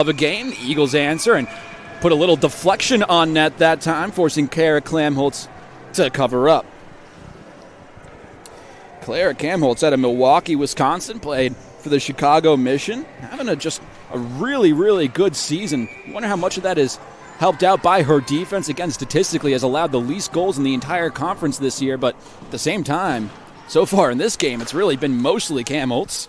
of a game. The Eagles answer and put a little deflection on net that time, forcing Clara Klamholtz to cover up. Clara Klamholtz out of Milwaukee, Wisconsin, played for the Chicago Mission, having just a really, really good season. I wonder how much of that is helped out by her defense. Again, statistically has allowed the least goals in the entire conference this year, but at the same time, so far in this game, it's really been mostly Klamholtz.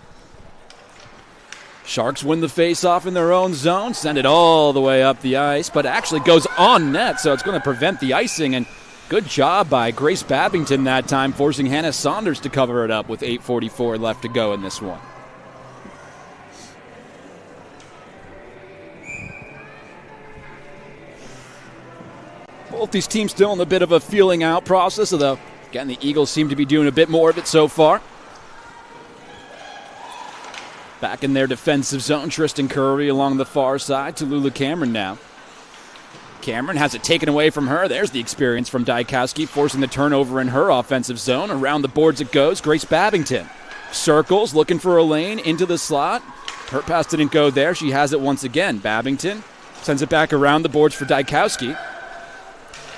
Sharks win the face-off in their own zone, send it all the way up the ice, but it actually goes on net, so it's going to prevent the icing, and good job by Grace Babington that time, forcing Hannah Saunders to cover it up with 8:44 left to go in this one. Both these teams still in a bit of a feeling out process, although, again, the Eagles seem to be doing a bit more of it so far. Back in their defensive zone, Tristan Curry along the far side to Lula Cameron now. Cameron has it taken away from her. There's the experience from Dykowski, forcing the turnover in her offensive zone. Around the boards it goes. Grace Babington circles, looking for a lane into the slot. Her pass didn't go there. She has it once again. Babington sends it back around the boards for Dykowski.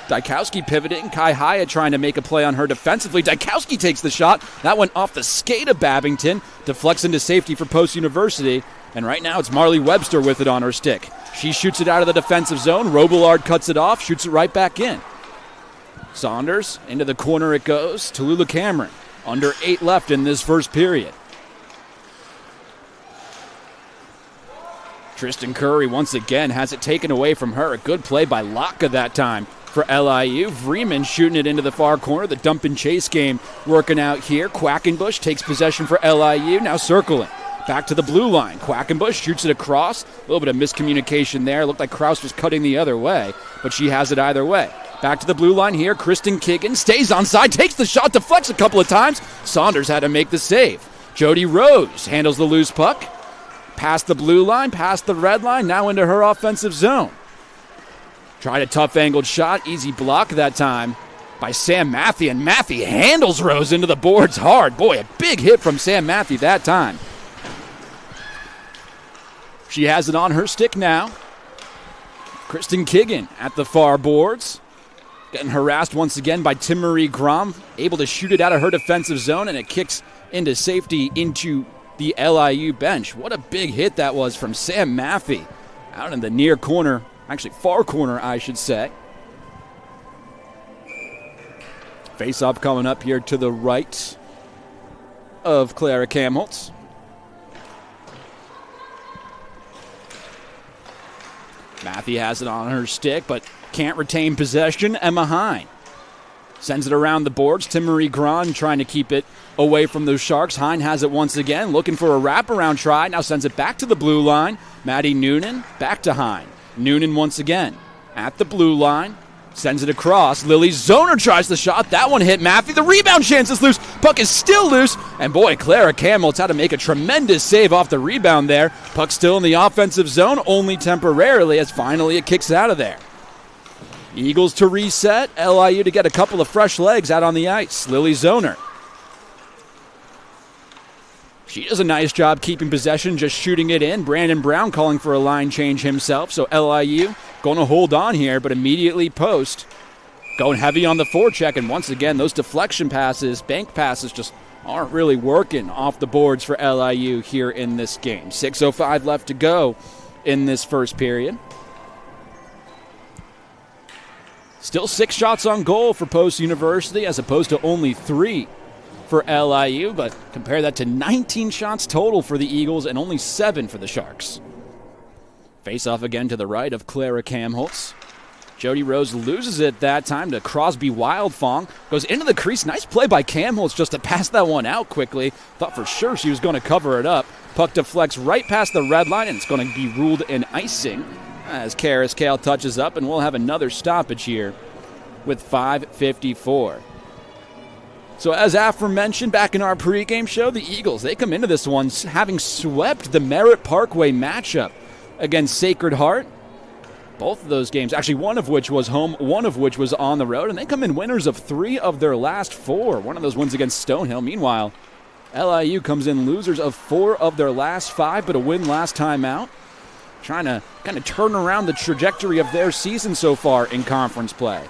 Dykowski pivoting. Kai Hyatt trying to make a play on her defensively. Dykowski takes the shot. That went off the skate of Babington. Deflects into safety for Post University. And right now it's Marley Webster with it on her stick. She shoots it out of the defensive zone. Robillard cuts it off, shoots it right back in. Saunders, into the corner it goes. Tallulah Cameron, under 8 left in this first period. Tristan Curry once again has it taken away from her. A good play by Laka that time for LIU. Vreeman shooting it into the far corner. The dump and chase game working out here. Quackenbush takes possession for LIU, now circling. Back to the blue line. Quackenbush shoots it across. A little bit of miscommunication there. Looked like Kraus was cutting the other way, but she has it either way. Back to the blue line here. Kristen Kiggin stays onside, takes the shot, deflects a couple of times. Saunders had to make the save. Jody Rose handles the loose puck. Past the blue line, past the red line, now into her offensive zone. Tried a tough angled shot. Easy block that time by Sam Matthew, and Matthew handles Rose into the boards hard. Boy, a big hit from Sam Matthew that time. She has it on her stick now. Kristen Kiggin at the far boards. Getting harassed once again by Tim-Marie Grom. Able to shoot it out of her defensive zone, and it kicks into safety into the LIU bench. What a big hit that was from Sam Maffey. Out in the near corner, actually far corner, I should say. Face-off coming up here to the right of Clara Klamholtz. Matthew has it on her stick, but can't retain possession. Emma Hine sends it around the boards. Tim-Marie Gron trying to keep it away from those Sharks. Hine has it once again, looking for a wraparound try. Now sends it back to the blue line. Maddie Noonan back to Hine. Noonan once again at the blue line. Sends it across. Lily Zoner tries the shot. That one hit Matthew. The rebound chance is loose. Puck is still loose. And boy, Clara Klamholtz had to make a tremendous save off the rebound there. Puck still in the offensive zone, only temporarily, as finally it kicks out of there. Eagles to reset. LIU to get a couple of fresh legs out on the ice. Lily Zoner. She does a nice job keeping possession, just shooting it in. Brandon Brown calling for a line change himself. So LIU going to hold on here, but immediately post. Going heavy on the forecheck, and once again, those deflection passes, bank passes just aren't really working off the boards for LIU here in this game. 6:05 left to go in this first period. Still 6 shots on goal for Post University as opposed to only 3 for LIU, but compare that to 19 shots total for the Eagles and only 7 for the Sharks. Face-off again to the right of Clara Klamholtz. Jody Rose loses it that time to Crosby Wildfong. Goes into the crease. Nice play by Klamholtz just to pass that one out quickly. Thought for sure she was going to cover it up. Puck deflects right past the red line, and it's going to be ruled an icing as Karis Kale touches up, and we'll have another stoppage here with 5:54. So as aforementioned back in our pregame show, the Eagles, they come into this one having swept the Merritt Parkway matchup against Sacred Heart. Both of those games, actually one of which was home, one of which was on the road, and they come in winners of 3 of their last 4. One of those wins against Stonehill. Meanwhile, LIU comes in losers of 4 of their last 5, but a win last time out. trying to kind of turn around the trajectory of their season so far in conference play.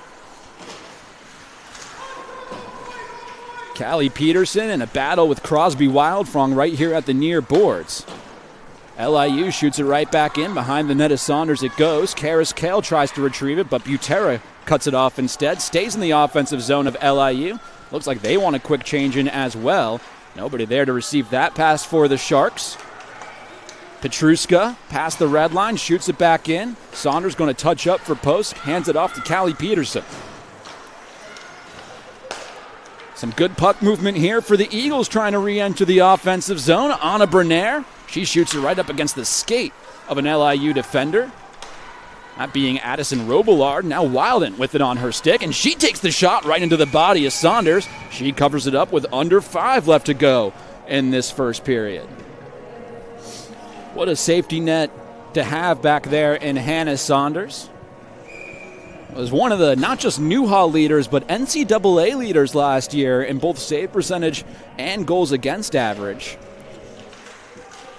Callie Peterson in a battle with Crosby Wildfrong right here at the near boards. LIU shoots it right back in. Behind the net of Saunders it goes. Karis Kale tries to retrieve it, but Butera cuts it off instead. Stays in the offensive zone of LIU. Looks like they want a quick change in as well. Nobody there to receive that pass for the Sharks. Petruska past the red line, shoots it back in. Saunders going to touch up for post, hands it off to Callie Peterson. Some good puck movement here for the Eagles trying to re-enter the offensive zone. Anna Bernaire, she shoots it right up against the skate of an LIU defender. That being Addison Robillard. Now Wilden with it on her stick, and she takes the shot right into the body of Saunders. She covers it up with under 5 left to go in this first period. What a safety net to have back there in Hannah Saunders. Was one of the not just Newhall leaders, but NCAA leaders last year in both save percentage and goals against average.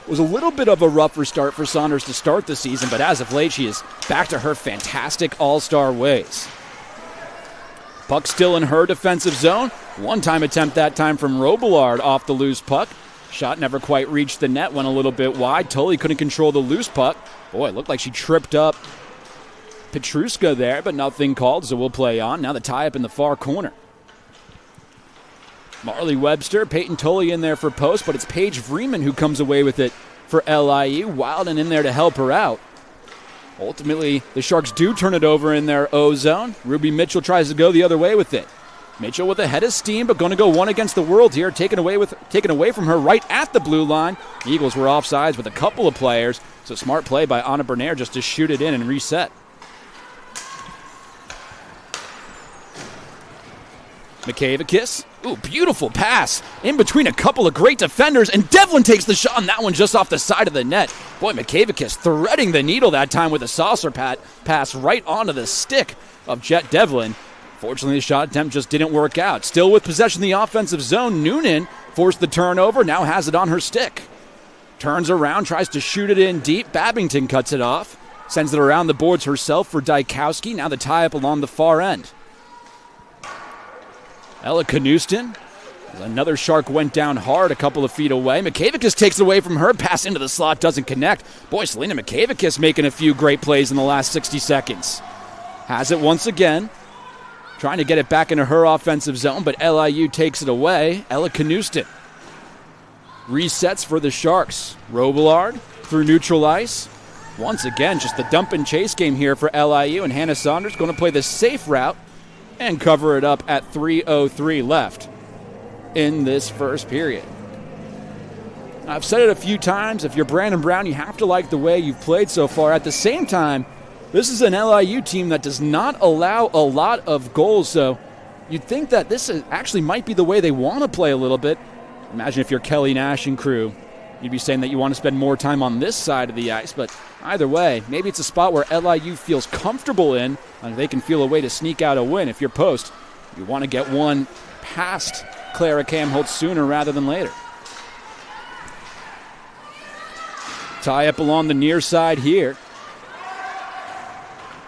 It was a little bit of a rougher start for Saunders to start the season, but as of late, she is back to her fantastic all-star ways. Puck still in her defensive zone. One-time attempt that time from Robillard off the loose puck. Shot never quite reached the net, went a little bit wide. Tully couldn't control the loose puck. Boy, it looked like she tripped up Petruska there, but nothing called, so we'll play on. Now the tie-up in the far corner. Marley Webster, Peyton Tully in there for post, but it's Paige Freeman who comes away with it for LIU. Wilden in there to help her out. Ultimately, the Sharks do turn it over in their O zone. Ruby Mitchell tries to go the other way with it. Mitchell with a head of steam, but going to go one against the world here, taken away from her right at the blue line. The Eagles were offsides with a couple of players, so smart play by Anna Bernaire just to shoot it in and reset. McCavicus. Ooh, beautiful pass in between a couple of great defenders, and Devlin takes the shot on that one just off the side of the net. Boy, McCavicus threading the needle that time with a saucer pass right onto the stick of Jet Devlin. Fortunately, the shot attempt just didn't work out. Still with possession in the offensive zone, Noonan forced the turnover, now has it on her stick. Turns around, tries to shoot it in deep. Babington cuts it off, sends it around the boards herself for Dykowski. Now the tie-up along the far end. Ella Knuston. Another Shark went down hard a couple of feet away. McCavicus takes it away from her. Pass into the slot doesn't connect. Boy, Selena McCavicus making a few great plays in the last 60 seconds. Has it once again. Trying to get it back into her offensive zone, but LIU takes it away. Ella Knuston resets for the Sharks. Robillard through neutral ice. Once again, just the dump and chase game here for LIU, and Hannah Saunders going to play the safe route and cover it up at 3:03 left in this first period. I've said it a few times, if you're Brandon Brown, you have to like the way you've played so far. At the same time, this is an LIU team that does not allow a lot of goals, so you'd think that this actually might be the way they want to play a little bit. Imagine if you're Kelly Nash and crew, you'd be saying that you want to spend more time on this side of the ice, but either way, maybe it's a spot where LIU feels comfortable in, and they can feel a way to sneak out a win. If you're post, you want to get one past Clara Kamholtz sooner rather than later. Tie up along the near side here.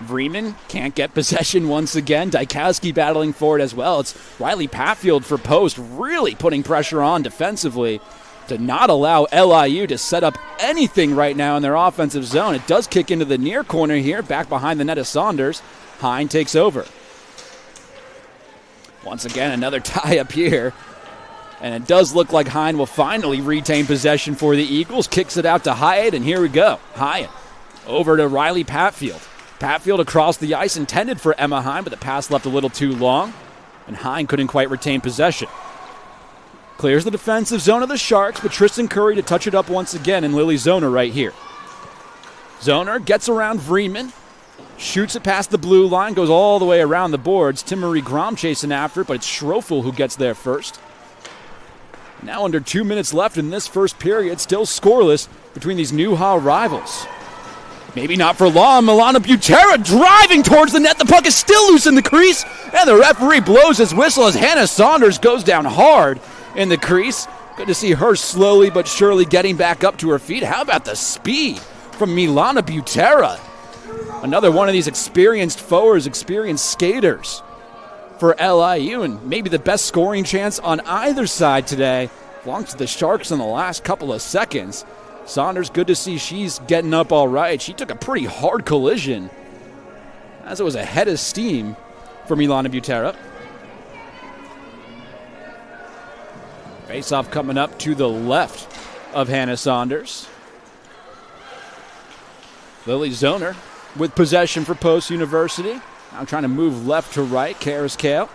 Vreeman can't get possession once again. Dykowski battling for it as well. It's Riley Patfield for post, really putting pressure on defensively to not allow LIU to set up anything right now in their offensive zone. It does kick into the near corner here, back behind the net of Saunders. Hine takes over. Once again, another tie up here. And it does look like Hine will finally retain possession for the Eagles. Kicks it out to Hyatt, and here we go. Hyatt over to Riley Patfield. Patfield across the ice, intended for Emma Hine, but the pass left a little too long, and Hine couldn't quite retain possession. Clears the defensive zone of the Sharks, but Tristan Curry to touch it up once again, and Lily Zoner right here. Zoner gets around Vreeman, shoots it past the blue line, goes all the way around the boards. Timmery Grom chasing after it, but it's Schrofel who gets there first. Now under 2 minutes left in this first period, still scoreless between these Newhall rivals. Maybe not for long. Milana Butera driving towards the net. The puck is still loose in the crease, and the referee blows his whistle as Hannah Saunders goes down hard in the crease. Good to see her slowly but surely getting back up to her feet. How about the speed from Milana Butera. Another one of these experienced forwards, experienced skaters for LIU, and maybe the best scoring chance on either side today belongs to the Sharks in the last couple of seconds. Saunders, good to see she's getting up all right. She took a pretty hard collision as it was a head of steam for Milana Butera. Face-off coming up to the left of Hannah Saunders. Lily Zoner with possession for Post University. Now trying to move left to right. Karis Kale.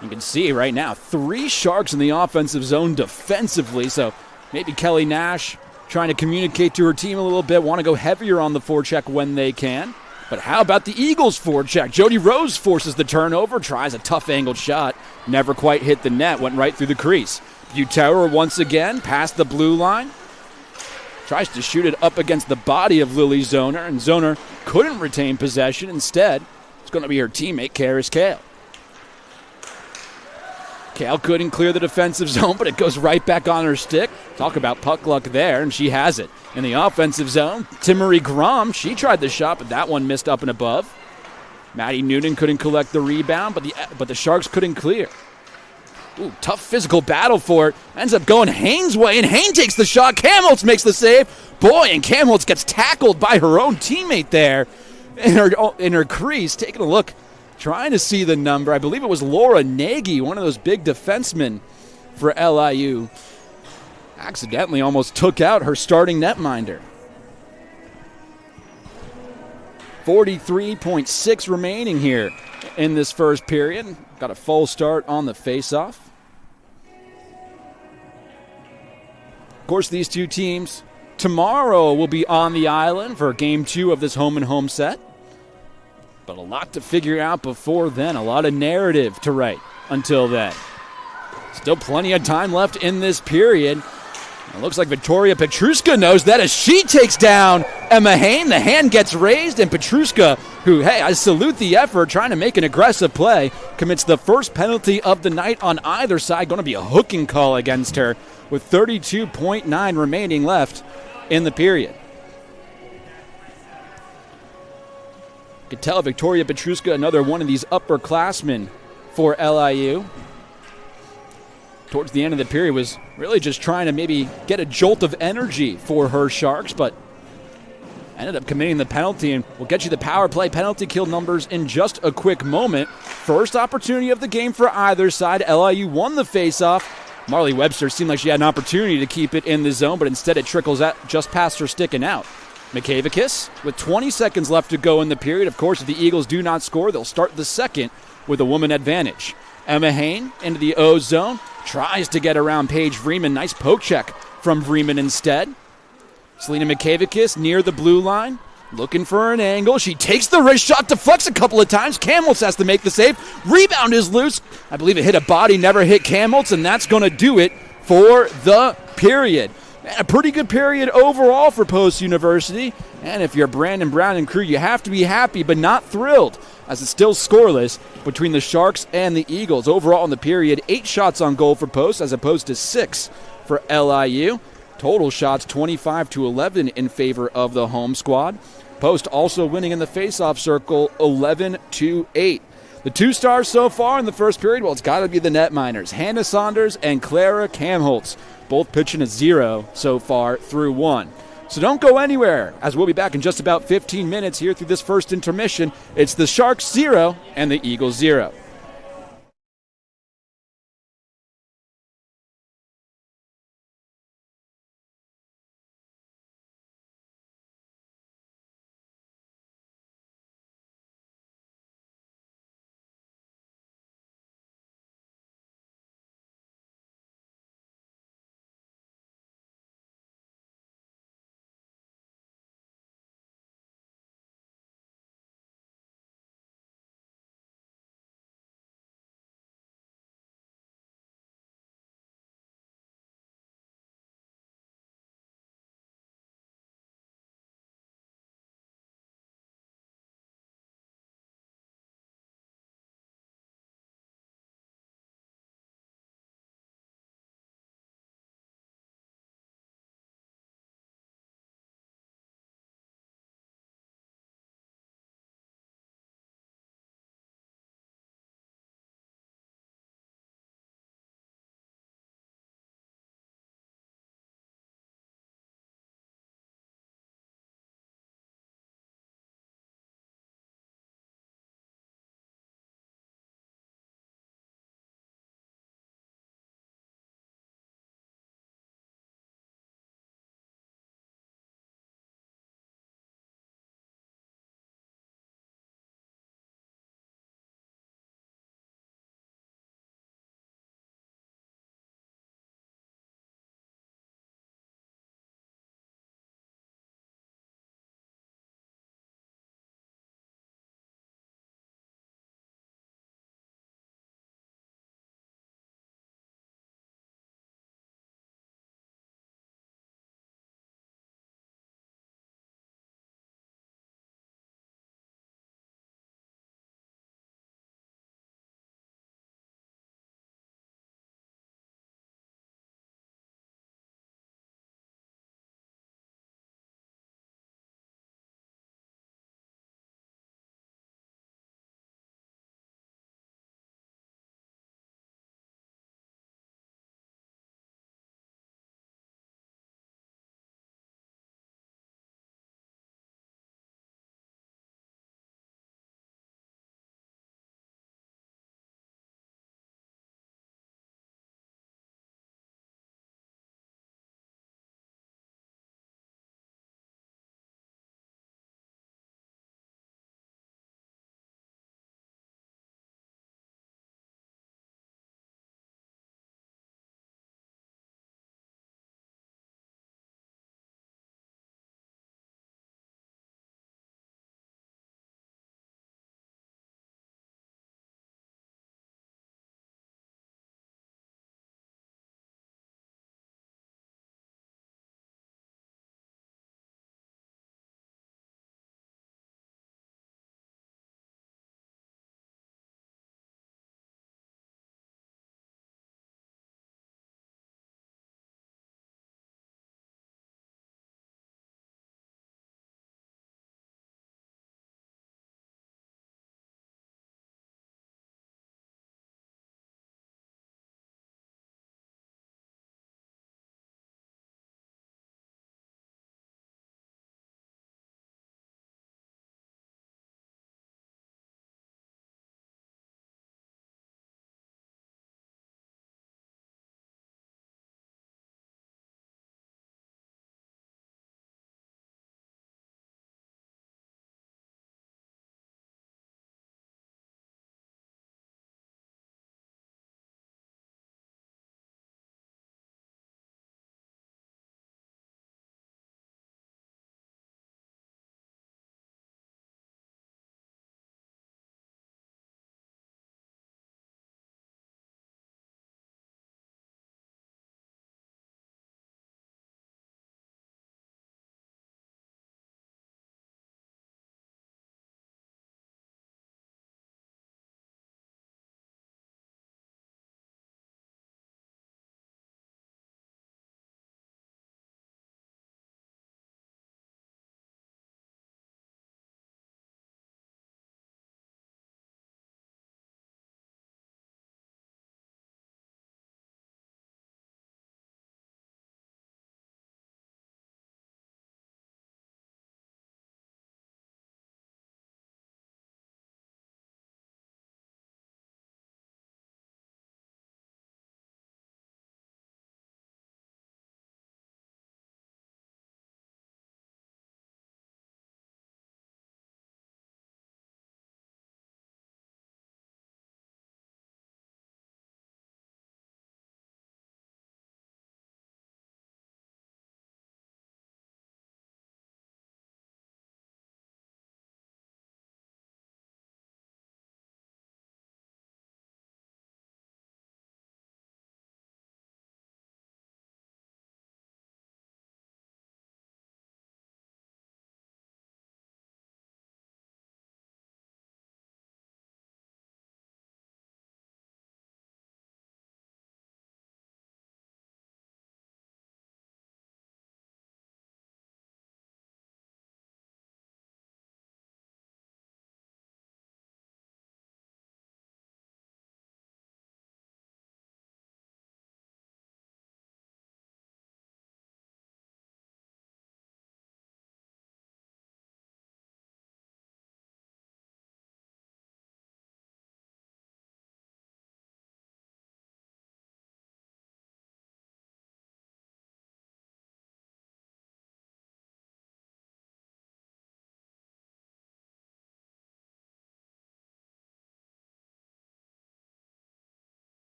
You can see right now 3 Sharks in the offensive zone defensively. So maybe Kelly Nash trying to communicate to her team a little bit. Want to go heavier on the forecheck when they can. But how about the Eagles' forecheck? Jody Rose forces the turnover. Tries a tough angled shot. Never quite hit the net. Went right through the crease. Butera once again past the blue line. Tries to shoot it up against the body of Lily Zoner, and Zoner couldn't retain possession. Instead, it's going to be her teammate, Karis Kale. Kale couldn't clear the defensive zone, but it goes right back on her stick. Talk about puck luck there, and she has it. In the offensive zone, Timmery Grom, she tried the shot, but that one missed up and above. Maddie Noonan couldn't collect the rebound, but the Sharks couldn't clear. Ooh, tough physical battle for it. Ends up going Haynes' way, and Haynes takes the shot. Kamholtz makes the save. Boy, and Kamholtz gets tackled by her own teammate there in her crease. Taking a look, trying to see the number. I believe it was Laura Nagy, one of those big defensemen for LIU. Accidentally almost took out her starting netminder. 43.6 remaining here in this first period. Got a full start on the faceoff. Of course, these two teams tomorrow will be on the island for Game 2 of this home-and-home set. But a lot to figure out before then. A lot of narrative to write until then. Still plenty of time left in this period. It looks like Victoria Petruska knows that as she takes down Emma Hain. The hand gets raised, and Petruska, who, hey, I salute the effort, trying to make an aggressive play, commits the first penalty of the night on either side. Going to be a hooking call against her with 32.9 remaining left in the period. You can tell Victoria Petruska, another one of these upperclassmen for LIU. Towards the end of the period was really just trying to maybe get a jolt of energy for her Sharks, but ended up committing the penalty, and we'll get you the power play penalty kill numbers in just a quick moment. First opportunity of the game for either side. LIU won the faceoff. Marley Webster seemed like she had an opportunity to keep it in the zone, but instead it trickles out just past her stick and out. McKavikis with 20 seconds left to go in the period. Of course, if the Eagles do not score, they'll start the second with a woman advantage. Emma Hain into the O zone. Tries to get around Paige Vreeman. Nice poke check from Vreeman instead. Selena McKavikis near the blue line. Looking for an angle. She takes the wrist shot, deflects a couple of times. Kamholtz has to make the save. Rebound is loose. I believe it hit a body, never hit Kamholtz, and that's going to do it for the period. Man, a pretty good period overall for Post University. And if you're Brandon Brown and crew, you have to be happy but not thrilled, as it's still scoreless between the Sharks and the Eagles. Overall in the period, 8 shots on goal for Post as opposed to 6 for LIU. Total shots 25-11 in favor of the home squad. Post also winning in the faceoff circle 11-8. The 2 stars so far in the first period, well, it's got to be the netminders. Hannah Saunders and Clara Kamholtz, both pitching a 0 so far through 1. So don't go anywhere, as we'll be back in just about 15 minutes here through this first intermission. It's the Sharks 0 and the Eagles 0.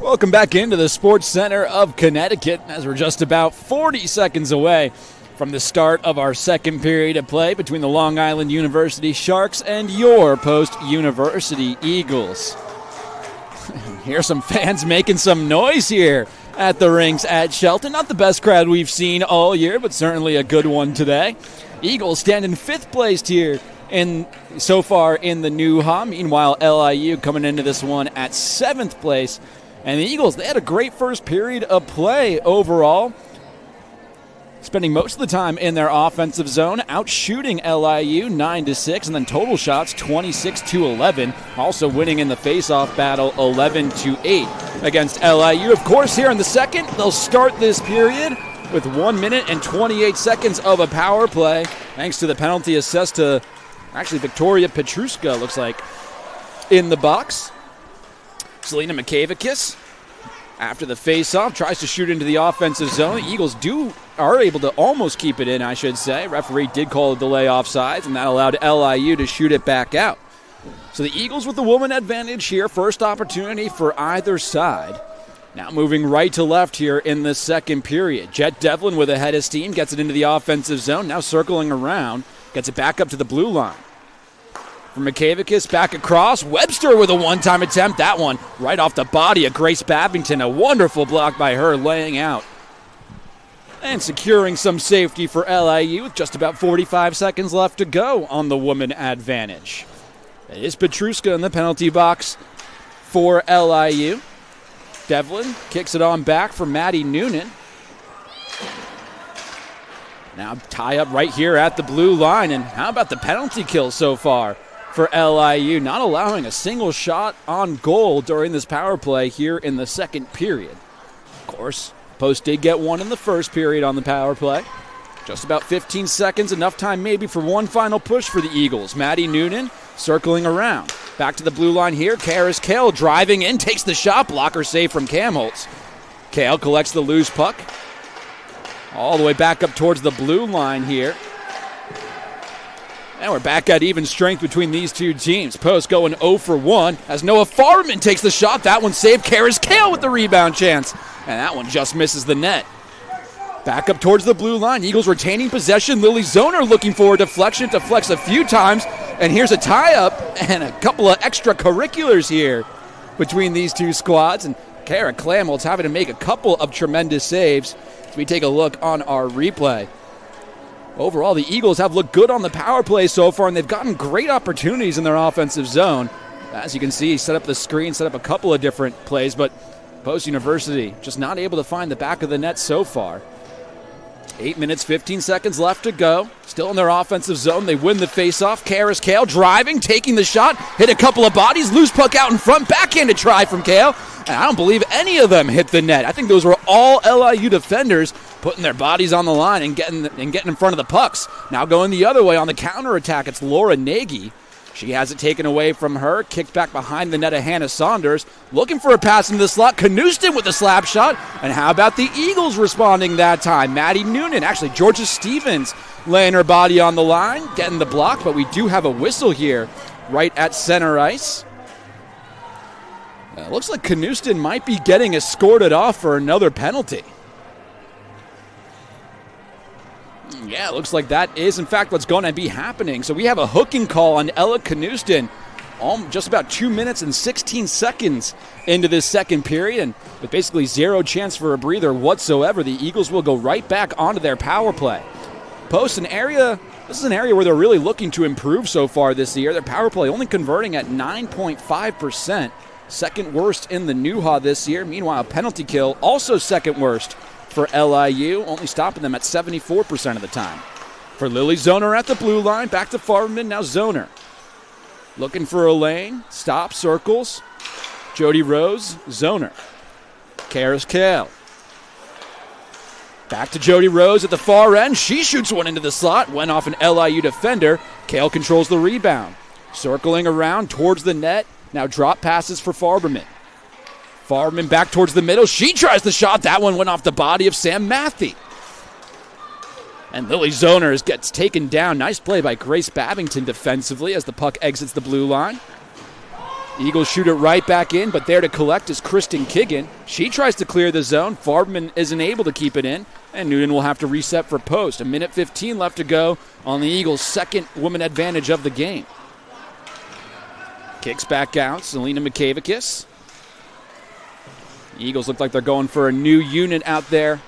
Welcome back into the Sports Center of Connecticut as we're just about 40 seconds away from the start of our second period of play between the Long Island University Sharks and your post-University Eagles. Here's some fans making some noise here at the rinks at Shelton. Not the best crowd we've seen all year, but certainly a good one today. Eagles stand in 5th place here so far in the new HA. Meanwhile, LIU coming into this one at 7th place. And the Eagles, they had a great first period of play overall, spending most of the time in their offensive zone, outshooting LIU 9-6, and then total shots 26-11, also winning in the face-off battle 11-8 against LIU. Of course, here in the second, they'll start this period with 1 minute and 28 seconds of a power play, thanks to the penalty assessed to actually Victoria Petruska, looks like, in the box. Selena Mikavakis, after the face-off, tries to shoot into the offensive zone. The Eagles are able to almost keep it in, I should say. Referee did call a delay offsides, and that allowed LIU to shoot it back out. So the Eagles with the woman advantage here. First opportunity for either side. Now moving right to left here in the second period. Jet Devlin with a head of steam gets it into the offensive zone. Now circling around, gets it back up to the blue line. From Mikavakis, back across. Webster with a one-time attempt. That one right off the body of Grace Babington. A wonderful block by her, laying out and securing some safety for LIU with just about 45 seconds left to go on the woman advantage. It is Petruska in the penalty box for LIU. Devlin kicks it on back for Maddie Noonan. Now tie up right here at the blue line. And how about the penalty kill so far for LIU, not allowing a single shot on goal during this power play here in the second period. Of course, Post did get one in the first period on the power play. Just about 15 seconds, enough time maybe for one final push for the Eagles. Maddie Noonan circling around. Back to the blue line here. Karis Kale driving in, takes the shot, blocker save from Cam Holtz. Kale collects the loose puck. All the way back up towards the blue line here. And we're back at even strength between these two teams. Post going 0 for 1 as Noah Farman takes the shot. That one saved. Karis Kale with the rebound chance. And that one just misses the net. Back up towards the blue line. Eagles retaining possession. Lily Zoner looking for a deflection. Deflects a few times. And here's a tie-up and a couple of extracurriculars here between these two squads. And Kara Klamholtz having to make a couple of tremendous saves as we take a look on our replay. Overall, the Eagles have looked good on the power play so far, and they've gotten great opportunities in their offensive zone. As you can see, set up the screen, set up a couple of different plays, but Post University just not able to find the back of the net so far. 8 minutes, 15 seconds left to go. Still in their offensive zone. They win the faceoff. Karis Kale driving, taking the shot, hit a couple of bodies, loose puck out in front, backhanded try from Kale. And I don't believe any of them hit the net. I think those were all LIU defenders putting their bodies on the line and getting in front of the pucks. Now going the other way on the counterattack, it's Laura Nagy. She has it taken away from her, kicked back behind the net of Hannah Saunders. Looking for a pass into the slot. Knuston with a slap shot. And how about the Eagles responding that time? Maddie Noonan, actually Georgia Stevens laying her body on the line, getting the block, but we do have a whistle here right at center ice. Looks like Knuston might be getting escorted off for another penalty. Yeah, it looks like that is, in fact, what's going to be happening. So we have a hooking call on Ella Knuston just about 2 minutes and 16 seconds into this second period. And with basically zero chance for a breather whatsoever, the Eagles will go right back onto their power play. Post this is an area where they're really looking to improve so far this year. Their power play only converting at 9.5%. Second worst in the NUHA this year. Meanwhile, penalty kill also second worst for LIU, only stopping them at 74% of the time. For Lily Zoner at the blue line, back to Farman, now Zoner. Looking for a lane, stop, circles. Jody Rose, Zoner. Karis Kale. Back to Jody Rose at the far end. She shoots one into the slot, went off an LIU defender. Kale controls the rebound. Circling around towards the net. Now drop passes for Farberman. Farberman back towards the middle. She tries the shot. That one went off the body of Sam Matthey. And Lily Zoner gets taken down. Nice play by Grace Babington defensively as the puck exits the blue line. Eagles shoot it right back in, but there to collect is Kristen Kiggin. She tries to clear the zone. Farbman isn't able to keep it in, and Noonan will have to reset for post. 1:15 left to go on the Eagles' second woman advantage of the game. Kicks back out, Selena Mikavakis. Eagles look like they're going for a new unit out there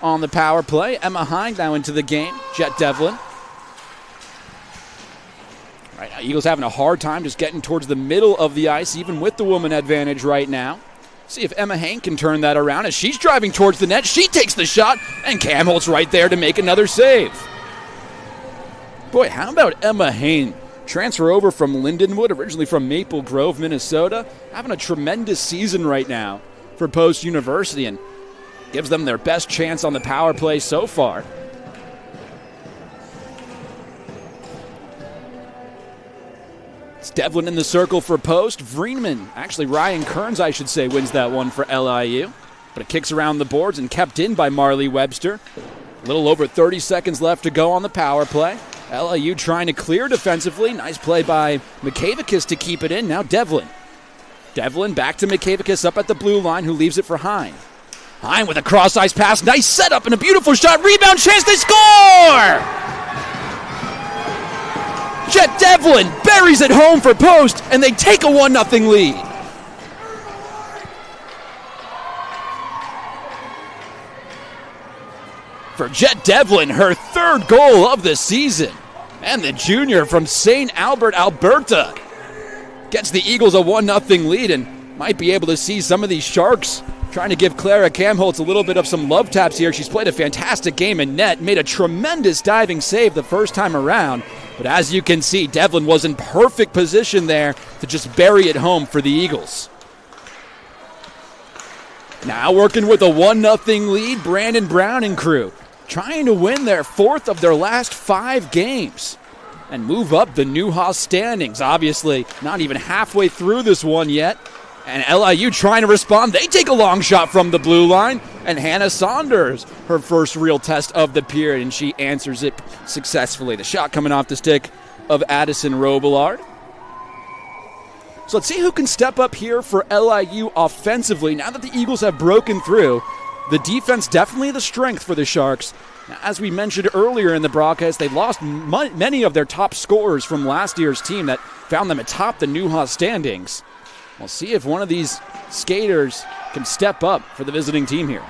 on the power play. Emma Hind now into the game. Jet Devlin. Right now, Eagles having a hard time just getting towards the middle of the ice, even with the woman advantage right now. See if Emma Hain can turn that around. As she's driving towards the net, she takes the shot, and Cam Holt's right there to make another save. Boy, how about Emma Hain? Transfer over from Lindenwood, originally from Maple Grove, Minnesota. Having a tremendous season right now for Post University and gives them their best chance on the power play so far. It's Devlin in the circle for Post. Vriemann, actually Ryan Kearns, I should say, wins that one for LIU. But it kicks around the boards and kept in by Marley Webster. A little over 30 seconds left to go on the power play. LIU trying to clear defensively. Nice play by Mikavakis to keep it in. Now Devlin. Devlin back to Mikavakis up at the blue line, who leaves it for Hine. Hine with a cross-ice pass. Nice setup and a beautiful shot. Rebound chance. They score! Jet Devlin buries it home for Post, and they take a 1-0 lead. For Jet Devlin, her third goal of the season. And the junior from St. Albert, Alberta, gets the Eagles a 1-0 lead and might be able to see some of these Sharks trying to give Clara Kamholtz a little bit of some love taps here. She's played a fantastic game in net, made a tremendous diving save the first time around. But as you can see, Devlin was in perfect position there to just bury it home for the Eagles. Now working with a 1-0 lead, Brandon Brown and crew, trying to win their fourth of their last 5 games and move up the Newhouse standings. Obviously, not even halfway through this one yet. And LIU trying to respond. They take a long shot from the blue line. And Hannah Saunders, her first real test of the period, and she answers it successfully. The shot coming off the stick of Addison Robillard. So let's see who can step up here for LIU offensively. Now that the Eagles have broken through, the defense definitely the strength for the Sharks. Now, as we mentioned earlier in the broadcast, they lost many of their top scorers from last year's team that found them atop the Newhouse standings. We'll see if one of these skaters can step up for the visiting team here.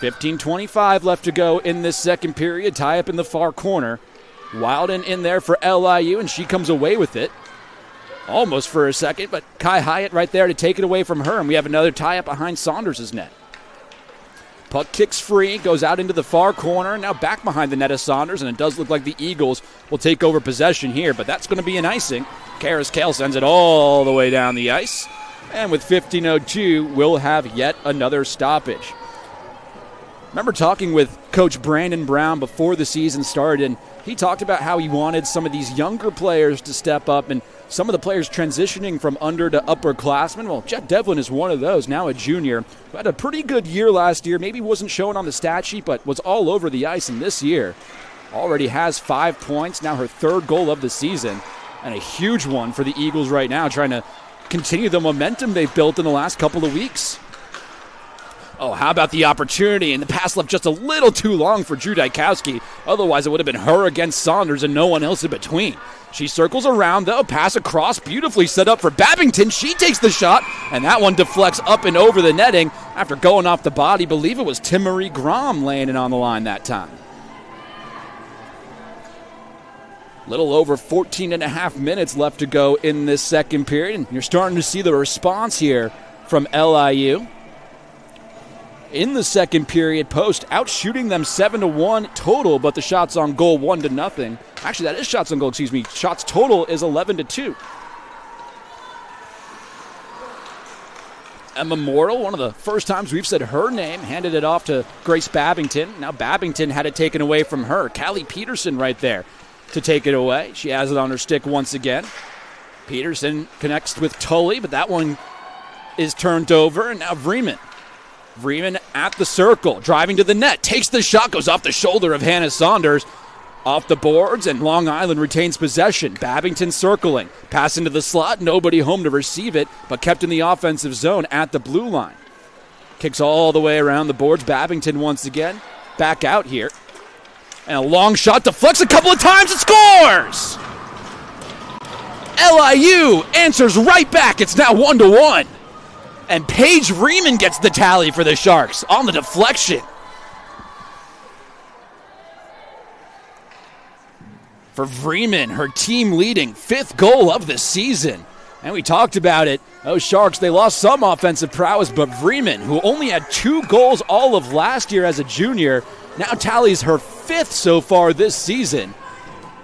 15:25 left to go in this second period. Tie up in the far corner. Wilden in there for LIU, and she comes away with it. Almost for a second, but Kai Hyatt right there to take it away from her, and we have another tie-up behind Saunders' net. Puck kicks free, goes out into the far corner, now back behind the net of Saunders, and it does look like the Eagles will take over possession here, but that's going to be an icing. Karis Kale sends it all the way down the ice, and with 15:02, we'll have yet another stoppage. Remember talking with Coach Brandon Brown before the season started, and he talked about how he wanted some of these younger players to step up and some of the players transitioning from under to upperclassmen. Well, Jet Devlin is one of those, now a junior, who had a pretty good year last year. Maybe wasn't shown on the stat sheet, but was all over the ice. And this year already has 5 points, now her third goal of the season, and a huge one for the Eagles right now, trying to continue the momentum they've built in the last couple of weeks. Oh, how about the opportunity? And the pass left just a little too long for Drew Dykowski. Otherwise, it would have been her against Saunders and no one else in between. She circles around, though. Pass across, beautifully set up for Babington. She takes the shot, and that one deflects up and over the netting after going off the body. Believe it was Timmery Grom laying it on the line that time. Little over 14 and a half minutes left to go in this second period. And you're starting to see the response here from LIU. In the second period, Post outshooting them 7-1 total, but the shots on goal 1-0. Actually, that is shots on goal, excuse me. Shots total is 11-2. Emma Morrill, one of the first times we've said her name, handed it off to Grace Babington. Now Babington had it taken away from her. Callie Peterson right there to take it away. She has it on her stick once again. Peterson connects with Tully, but that one is turned over, and now Vriemann. Vriemann at the circle, driving to the net, takes the shot, goes off the shoulder of Hannah Saunders, Off the boards, and Long Island retains possession. Babington circling. Pass into the slot. Nobody home to receive it, but kept in the offensive zone at the blue line. Kicks all the way around the boards. Babington once again back out here. And a long shot deflects a couple of times. It scores! LIU answers right back. It's now 1-1. And Paige Freeman gets the tally for the Sharks on the deflection. For Freeman, her team leading 5th goal of the season. And we talked about it. Those Sharks, they lost some offensive prowess, but Freeman, who only had 2 goals all of last year as a junior, now tallies her 5th so far this season.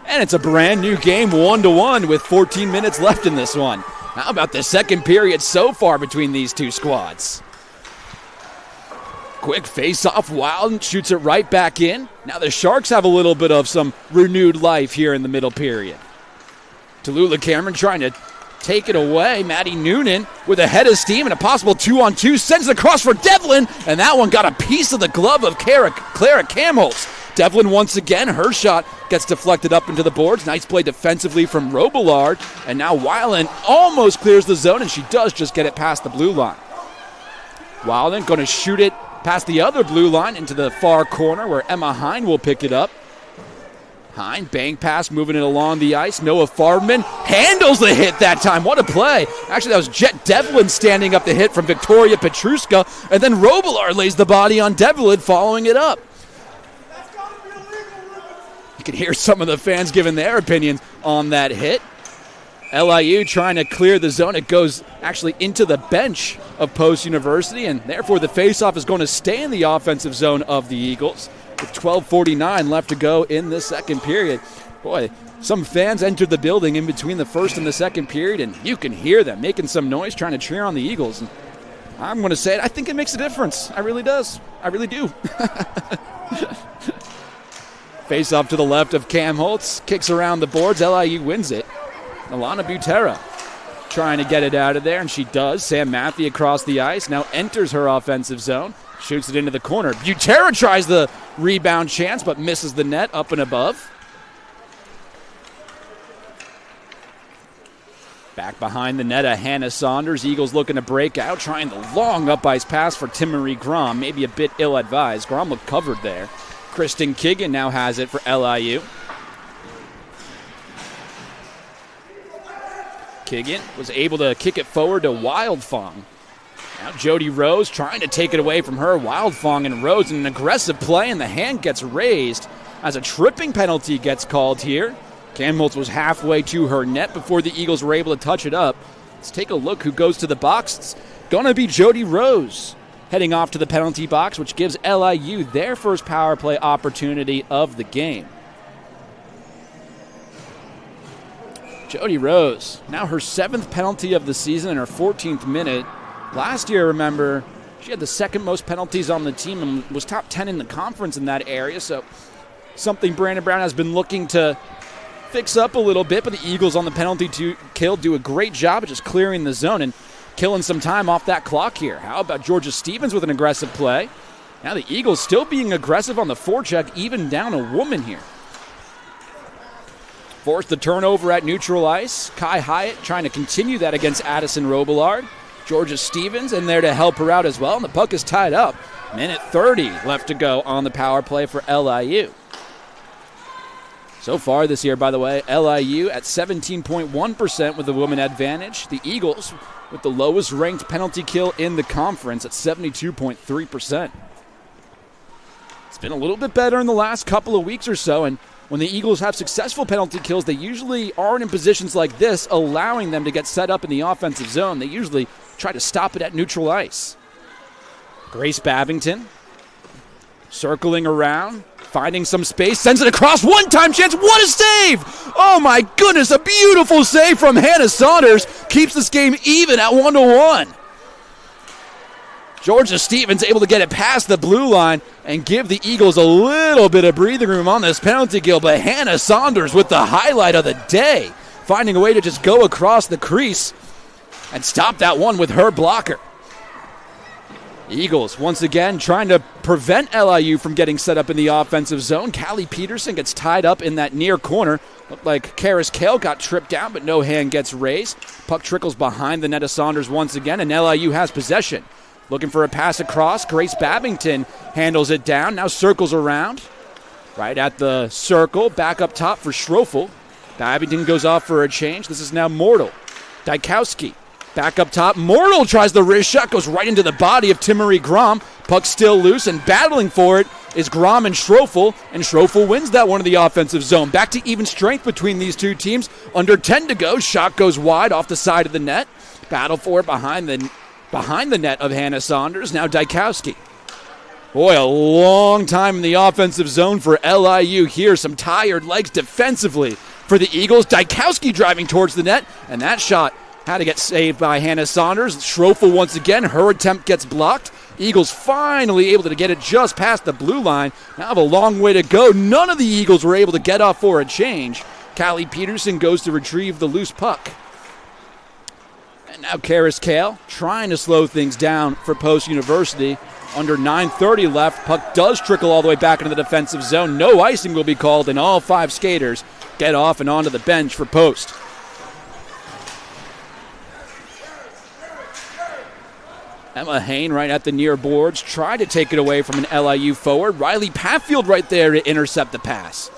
And it's a brand new game, 1-1 with 14 minutes left in this one. How about the second period so far between these two squads? Quick face-off, Wild shoots it right back in. Now the Sharks have a little bit of some renewed life here in the middle period. Tallulah Cameron trying to take it away. Maddie Noonan with a head of steam and a possible 2-on-2 sends it across for Devlin, and that one got a piece of the glove of Clara Kamholtz. Devlin once again, her shot gets deflected up into the boards. Nice play defensively from Robillard, and now Weiland almost clears the zone, and she does just get it past the blue line. Weiland going to shoot it past the other blue line into the far corner where Emma Hine will pick it up. Hine, bang pass, moving it along the ice. Noah Farbman handles the hit that time. What a play. Actually, that was Jet Devlin standing up the hit from Victoria Petruska, and then Robillard lays the body on Devlin following it up. You can hear some of the fans giving their opinions on that hit. LIU trying to clear the zone. It goes actually into the bench of Post University, and therefore the faceoff is going to stay in the offensive zone of the Eagles with 12:49 left to go in the second period. Boy, some fans entered the building in between the first and the second period, and you can hear them making some noise trying to cheer on the Eagles. And I'm going to say it, I think it makes a difference. I really does. I really do. Face off to the left of Kamholtz, kicks around the boards. LIU wins it. Alana Butera trying to get it out of there, and she does. Sam Matthew across the ice, now enters her offensive zone, shoots it into the corner. Butera tries the rebound chance, but misses the net up and above. Back behind the net, Hannah Saunders. Eagles looking to break out, trying the long up-ice pass for Timmerie Grom. Maybe a bit ill-advised. Grom looked covered there. Kristen Kigan now has it for LIU. Kigan was able to kick it forward to Wildfong. Now Jody Rose trying to take it away from her. Wildfong and Rose in an aggressive play, and the hand gets raised as a tripping penalty gets called here. Kamholtz was halfway to her net before the Eagles were able to touch it up. Let's take a look who goes to the box. It's going to be Jody Rose heading off to the penalty box, which gives LIU their first power play opportunity of the game. Jody Rose, now her 7th penalty of the season in her 14th minute. Last year, remember, she had the 2nd most penalties on the team and was top 10 in the conference in that area, so something Brandon Brown has been looking to fix up a little bit, but the Eagles on the penalty kill do a great job of just clearing the zone and killing some time off that clock here. How about Georgia Stevens with an aggressive play? Now the Eagles still being aggressive on the forecheck, even down a woman here. Forced the turnover at neutral ice. Kai Hyatt trying to continue that against Addison Robillard. Georgia Stevens in there to help her out as well, and the puck is tied up. Minute 30 left to go on the power play for LIU. So far this year, by the way, LIU at 17.1% with the woman advantage. The Eagles with the lowest ranked penalty kill in the conference at 72.3%. It's been a little bit better in the last couple of weeks or so, and when the Eagles have successful penalty kills, they usually aren't in positions like this, allowing them to get set up in the offensive zone. They usually try to stop it at neutral ice. Grace Babington circling around, finding some space, sends it across, one-time chance, what a save! Oh my goodness, a beautiful save from Hannah Saunders, keeps this game even at 1-1. Georgia Stevens able to get it past the blue line and give the Eagles a little bit of breathing room on this penalty kill, but Hannah Saunders with the highlight of the day, finding a way to just go across the crease and stop that one with her blocker. Eagles once again trying to prevent LIU from getting set up in the offensive zone. Callie Peterson gets tied up in that near corner. Looked like Karis Kale got tripped down, but no hand gets raised. Puck trickles behind the net of Saunders once again, and LIU has possession. Looking for a pass across. Grace Babington handles it down, now circles around. Right at the circle, back up top for Schroeffel. Babington goes off for a change. This is now Mortal. Dykowski, back up top. Mortal tries the wrist shot, goes right into the body of Timmery Grom. Puck still loose, and battling for it is Grom and Schroeffel wins that one in the offensive zone. Back to even strength between these two teams. Under 10 to go. Shot goes wide off the side of the net. Battle for it behind the net of Hannah Saunders. Now Dykowski. Boy, a long time in the offensive zone for LIU here. Some tired legs defensively for the Eagles. Dykowski driving towards the net, and that shot had to get saved by Hannah Saunders. Schroeffel once again, her attempt gets blocked. Eagles finally able to get it just past the blue line. Now have a long way to go. None of the Eagles were able to get off for a change. Callie Peterson goes to retrieve the loose puck. And now Karis Kale trying to slow things down for Post University. Under 9:30 left, puck does trickle all the way back into the defensive zone. No icing will be called, and all 5 skaters get off and onto the bench for Post. Emma Hain right at the near boards, tried to take it away from an LIU forward. Riley Patfield right there to intercept the pass.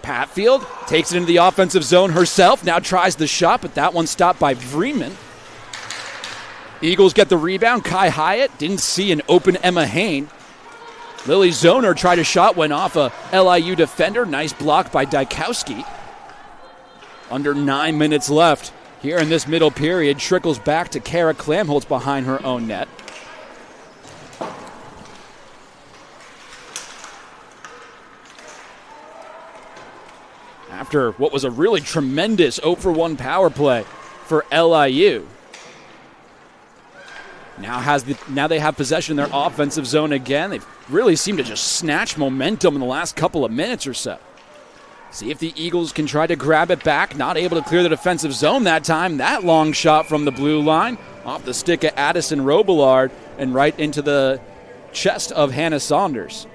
Patfield takes it into the offensive zone herself, now tries the shot, but that one stopped by Vreeman. Eagles get the rebound. Kai Hyatt didn't see an open Emma Hain. Lily Zoner tried a shot, went off a LIU defender. Nice block by Dykowski. Under 9 minutes left. Here in this middle period, trickles back to Kara Klamholtz behind her own net. After what was a really tremendous 0-for-1 power play for LIU. Now they have possession in their offensive zone again. They've really seemed to just snatch momentum in the last couple of minutes or so. See if the Eagles can try to grab it back. Not able to clear the defensive zone that time. That long shot from the blue line off the stick of Addison Robillard and right into the chest of Hannah Saunders.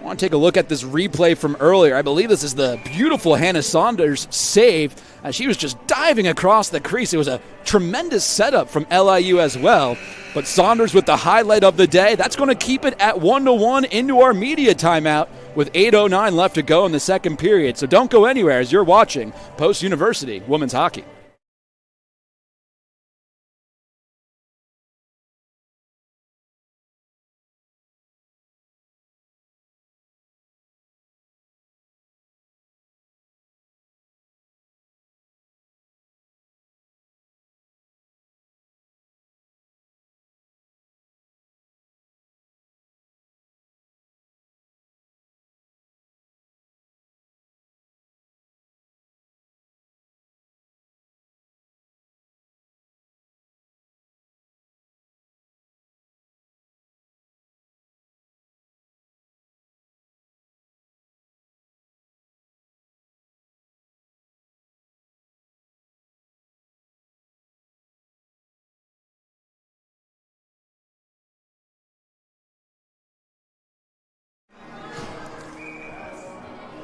I want to take a look at this replay from earlier. I believe this is the beautiful Hannah Saunders save as she was just diving across the crease. It was a tremendous setup from LIU as well. But Saunders with the highlight of the day. That's going to keep it at 1-1 into our media timeout with 8:09 left to go in the second period. So don't go anywhere as you're watching Post University Women's Hockey.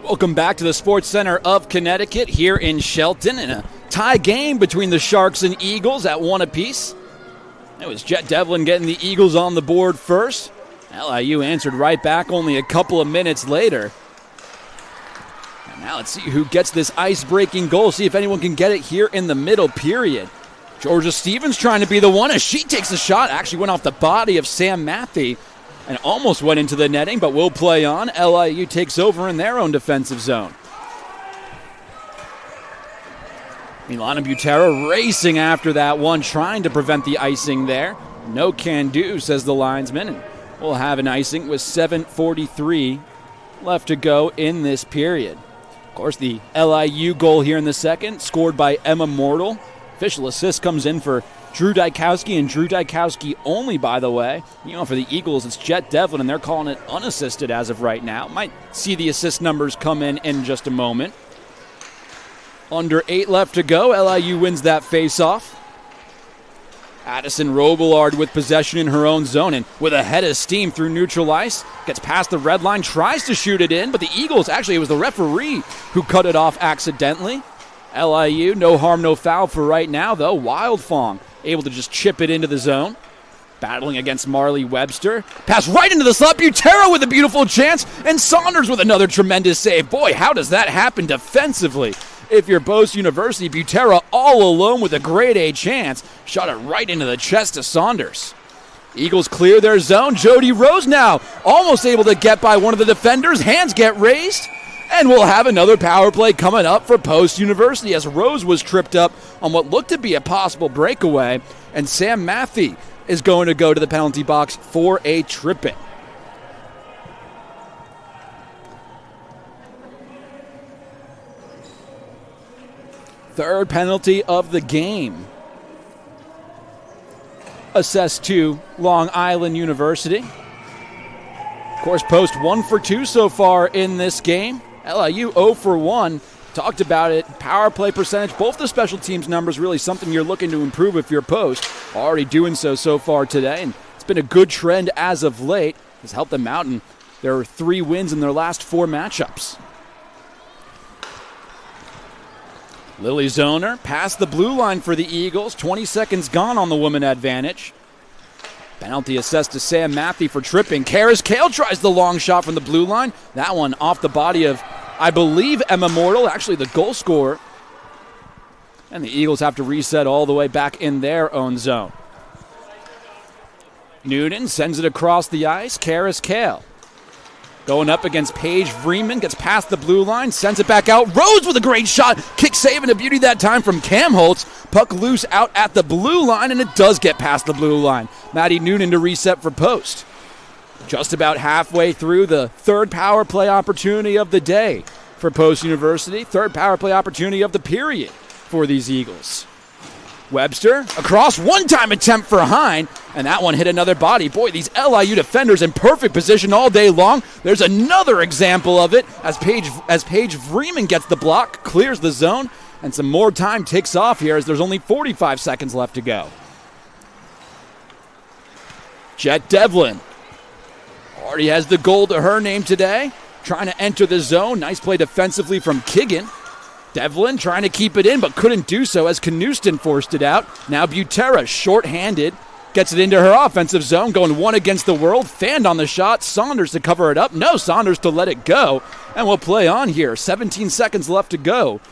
Welcome back to the Sports Center of Connecticut here in Shelton in a tie game between the Sharks and Eagles at 1 apiece. It was Jet Devlin getting the Eagles on the board first. LIU answered right back only a couple of minutes later. And now let's see who gets this ice-breaking goal. See if anyone can get it here in the middle period. Georgia Stevens trying to be the one as she takes a shot. Actually went off the body of Sam Matthey and almost went into the netting, but will play on. LIU takes over in their own defensive zone. Milana Butera racing after that one, trying to prevent the icing there. No can do, says the linesman. And we'll have an icing with 7:43 left to go in this period. Of course, the LIU goal here in the second, scored by Emma Mortal. Official assist comes in for Drew Dykowski, and Drew Dykowski only, by the way. You know, for the Eagles, it's Jet Devlin, and they're calling it unassisted as of right now. Might see the assist numbers come in just a moment. Under 8 left to go. LIU wins that faceoff. Addison Robillard with possession in her own zone and with a head of steam through neutral ice. Gets past the red line, tries to shoot it in, but the Eagles, actually it was the referee who cut it off accidentally. LIU, no harm, no foul for right now, though. Wildfong able to just chip it into the zone. Battling against Marley Webster. Pass right into the slot. Butera with a beautiful chance. And Saunders with another tremendous save. Boy, how does that happen defensively? If you're Post University, Butera all alone with a grade A chance. Shot it right into the chest of Saunders. Eagles clear their zone. Jody Rose now almost able to get by one of the defenders. Hands get raised. And we'll have another power play coming up for Post University as Rose was tripped up on what looked to be a possible breakaway. And Sam Maffey is going to go to the penalty box for a tripping. Third penalty of the game. Assessed to Long Island University. Of course, Post 1 for 2 so far in this game. LIU 0 for 1. Talked about it. Power play percentage, both the special teams numbers, really something you're looking to improve if you're Post. Already doing so far today, and it's been a good trend as of late. Has helped them out, and there are 3 wins in their last 4 matchups. Lily Zoner past the blue line for the Eagles. 20 seconds gone on the woman advantage. Penalty assessed to Sam Maffey for tripping. Karis Kale tries the long shot from the blue line. That one off the body of, I believe, Emma Mortal, actually the goal scorer. And the Eagles have to reset all the way back in their own zone. Noonan sends it across the ice. Karis Kale going up against Paige Vreeman, gets past the blue line, sends it back out. Rose with a great shot. Kick save and a beauty that time from Cam Holtz. Puck loose out at the blue line, and it does get past the blue line. Maddie Noonan to reset for Post. Just about halfway through the third power play opportunity of the day for Post University. Third power play opportunity of the period for these Eagles. Webster across, one-time attempt for Hine, and that one hit another body. Boy, these LIU defenders in perfect position all day long. There's another example of it as Paige Vreeman gets the block, clears the zone, and some more time ticks off here as there's only 45 seconds left to go. Jet Devlin already has the goal to her name today. Trying to enter the zone. Nice play defensively from Kiggin. Devlin trying to keep it in, but couldn't do so as Knuston forced it out. Now Butera, short-handed, gets it into her offensive zone, going one against the world. Fanned on the shot. Saunders to cover it up. No, Saunders to let it go. And we'll play on here. 17 seconds left to go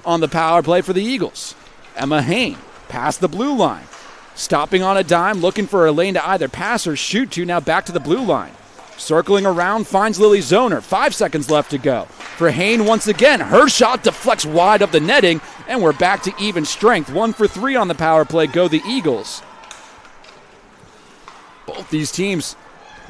on the power play for the Eagles. Emma Hain past the blue line. Stopping on a dime, looking for a lane to either pass or shoot to. Now back to the blue line. Circling around, finds Lily Zoner. 5 seconds left to go. For Hain once again, her shot deflects wide of the netting, and we're back to even strength. 1 for 3 on the power play. Go the Eagles. Both these teams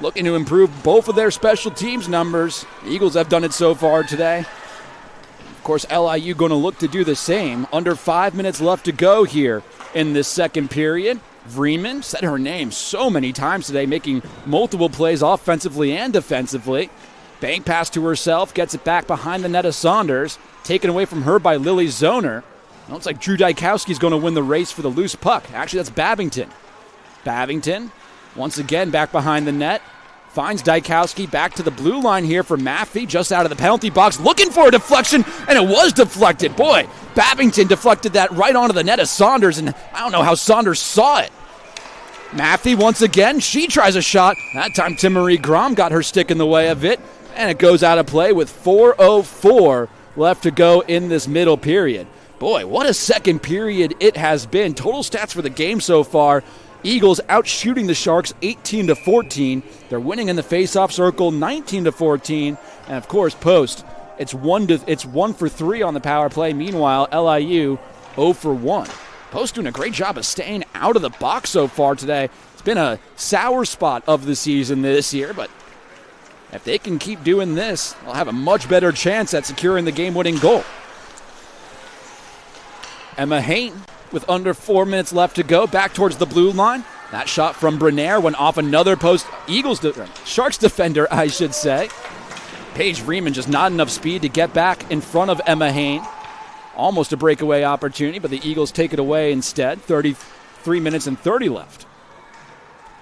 looking to improve both of their special teams numbers. The Eagles have done it so far today. Of course, LIU going to look to do the same. Under 5 minutes left to go here in this second period. Vreeman said her name so many times today, making multiple plays offensively and defensively. Bank pass to herself, gets it back behind the net of Saunders. Taken away from her by Lily Zoner. Looks like Drew Dykowski's going to win the race for the loose puck. Actually, that's Babington. Babington, once again, back behind the net. Finds Dykowski back to the blue line here for Maffey, just out of the penalty box, looking for a deflection, and it was deflected. Boy, Babington deflected that right onto the net of Saunders, and I don't know how Saunders saw it. Maffey, once again, she tries a shot. That time, Timmerie Grom got her stick in the way of it, and it goes out of play with 4:04 left to go in this middle period. Boy, what a second period it has been. Total stats for the game so far. Eagles out shooting the Sharks 18-14. They're winning in the face-off circle 19-14. And, of course, Post, it's 1 for 3 on the power play. Meanwhile, LIU 0 for 1. Post doing a great job of staying out of the box so far today. It's been a sour spot of the season this year, but if they can keep doing this, they'll have a much better chance at securing the game-winning goal. Emma Hain with under 4 minutes left to go, back towards the blue line. That shot from Brenaire went off another Post Sharks defender, I should say. Paige Vreeman just not enough speed to get back in front of Emma Hain. Almost a breakaway opportunity, but the Eagles take it away instead. 33 3 minutes and 30 left.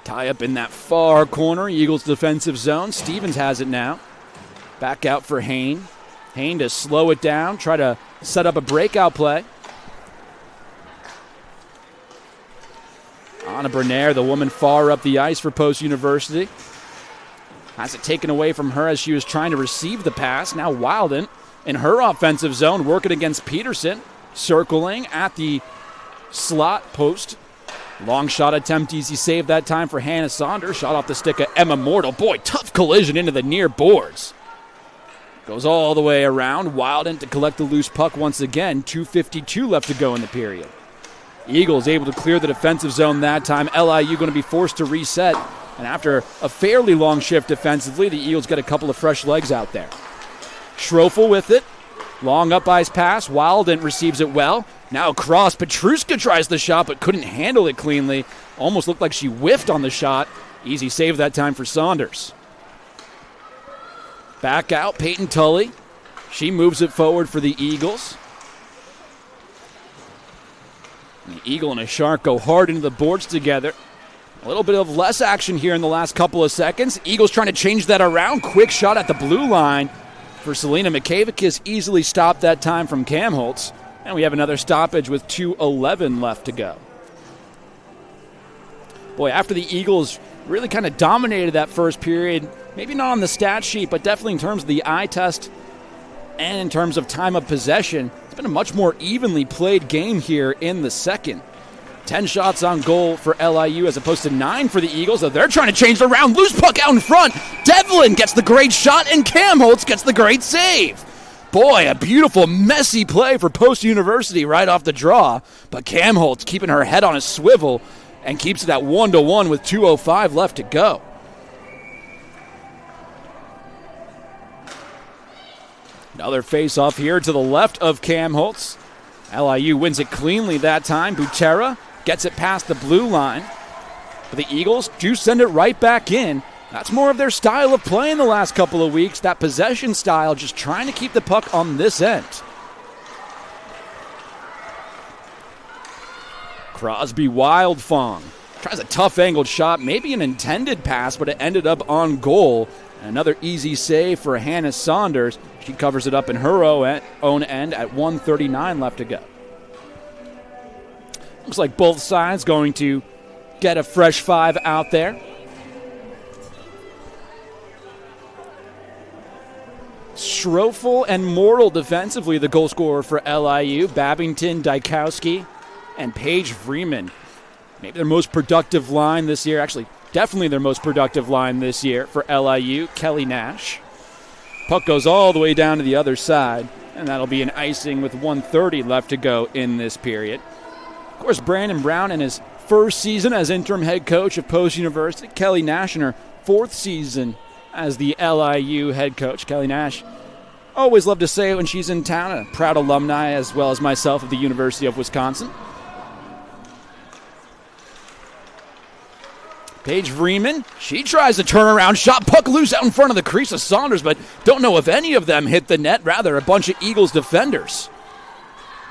Tie up in that far corner, Eagles defensive zone. Stevens has it now. Back out for Hain. Hain to slow it down, try to set up a breakout play. Anna Bernaire, the woman far up the ice for Post University. Has it taken away from her as she was trying to receive the pass. Now Wilden in her offensive zone working against Peterson. Circling at the slot post. Long shot attempt, easy save that time for Hannah Saunders. Shot off the stick of Emma Mortal. Boy, tough collision into the near boards. Goes all the way around. Wilden to collect the loose puck once again. 2:52 left to go in the period. Eagles able to clear the defensive zone that time. LIU going to be forced to reset. And after a fairly long shift defensively, the Eagles get a couple of fresh legs out there. Schroeffel with it. Long up ice pass. Wilden receives it well. Now across. Petruska tries the shot but couldn't handle it cleanly. Almost looked like she whiffed on the shot. Easy save that time for Saunders. Back out, Peyton Tully. She moves it forward for the Eagles. And the Eagle and a Shark go hard into the boards together. A little bit of less action here in the last couple of seconds. Eagles trying to change that around. Quick shot at the blue line for Selena Mikavicus. Easily stopped that time from Cam Holtz. And we have another stoppage with 2:11 left to go. Boy, after the Eagles really kind of dominated that first period, maybe not on the stat sheet, but definitely in terms of the eye test and in terms of time of possession, it's been a much more evenly played game here in the second. 10 shots on goal for LIU as opposed to 9 for the Eagles. So they're trying to change it around. Loose puck out in front. Devlin gets the great shot, and Cam Holtz gets the great save. Boy, a beautiful, messy play for Post University right off the draw. But Cam Holtz keeping her head on a swivel and keeps it at 1-1 with 2:05 left to go. Another face-off here to the left of Cam Holtz. LIU wins it cleanly that time. Butera gets it past the blue line. But the Eagles do send it right back in. That's more of their style of play in the last couple of weeks. That possession style, just trying to keep the puck on this end. Crosby Wildfong tries a tough angled shot, maybe an intended pass, but it ended up on goal. Another easy save for Hannah Saunders. She covers it up in her own end at 1:39 left to go. Looks like both sides going to get a fresh 5 out there. Schroeffel and Mortal defensively, the goal scorer for LIU. Babington, Dykowski, and Paige Freeman. Maybe their most productive line this year. Actually, definitely their most productive line this year for LIU. Kelly Nash. Puck goes all the way down to the other side, and that'll be an icing with 1:30 left to go in this period. Of course, Brandon Brown in his first season as interim head coach of Post University. Kelly Nash in her 4th season as the LIU head coach. Kelly Nash, always love to say it when she's in town, a proud alumni as well as myself of the University of Wisconsin. Paige Freeman, she tries a turnaround shot, puck loose out in front of the crease of Saunders, but don't know if any of them hit the net, rather a bunch of Eagles defenders.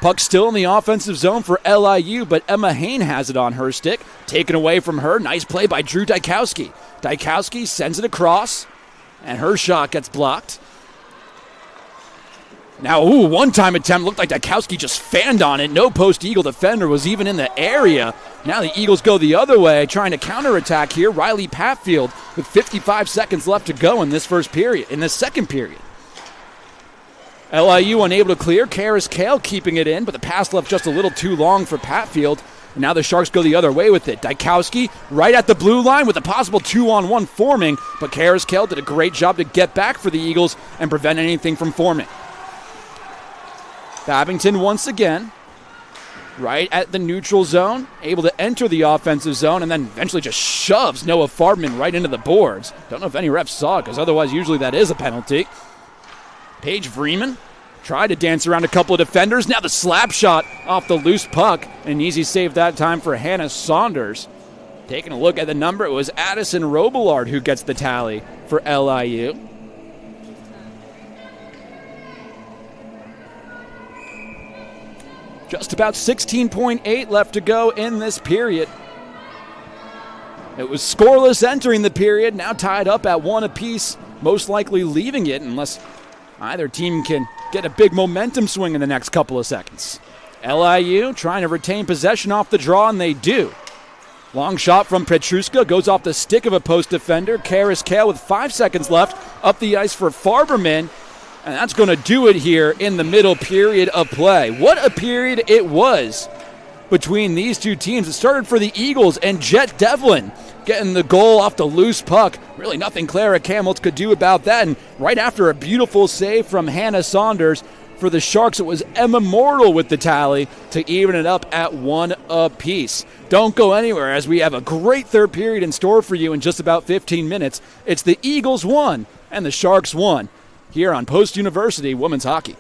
Puck still in the offensive zone for LIU, but Emma Hain has it on her stick, taken away from her. Nice play by Drew Dykowski. Dykowski sends it across, and her shot gets blocked. Now, one-time attempt. Looked like Dykowski just fanned on it. No post-Eagle defender was even in the area. Now the Eagles go the other way, trying to counterattack here. Riley Patfield with 55 seconds left to go in this second period. LIU unable to clear. Karis Kale keeping it in, but the pass left just a little too long for Patfield. And now the Sharks go the other way with it. Dykowski right at the blue line with a possible 2-on-1 forming, but Karis Kale did a great job to get back for the Eagles and prevent anything from forming. Babington once again, right at the neutral zone, able to enter the offensive zone, and then eventually just shoves Noah Farbman right into the boards. Don't know if any refs saw it, because otherwise usually that is a penalty. Paige Freeman tried to dance around a couple of defenders. Now the slap shot off the loose puck. An easy save that time for Hannah Saunders. Taking a look at the number, it was Addison Robillard who gets the tally for LIU. Just about 16.8 left to go in this period. It was scoreless entering the period, now tied up at 1 apiece, most likely leaving it unless either team can get a big momentum swing in the next couple of seconds. LIU trying to retain possession off the draw, and they do. Long shot from Petruska goes off the stick of a post defender. Karis Kale with 5 seconds left up the ice for Farberman, and that's going to do it here in the middle period of play. What a period it was between these two teams. It started for the Eagles and Jet Devlin getting the goal off the loose puck. Really nothing Clara Camels could do about that. And right after a beautiful save from Hannah Saunders, for the Sharks, it was Emma Mortal with the tally to even it up at 1 apiece. Don't go anywhere as we have a great third period in store for you in just about 15 minutes. It's the Eagles 1 and the Sharks 1 here on Post University Women's Hockey.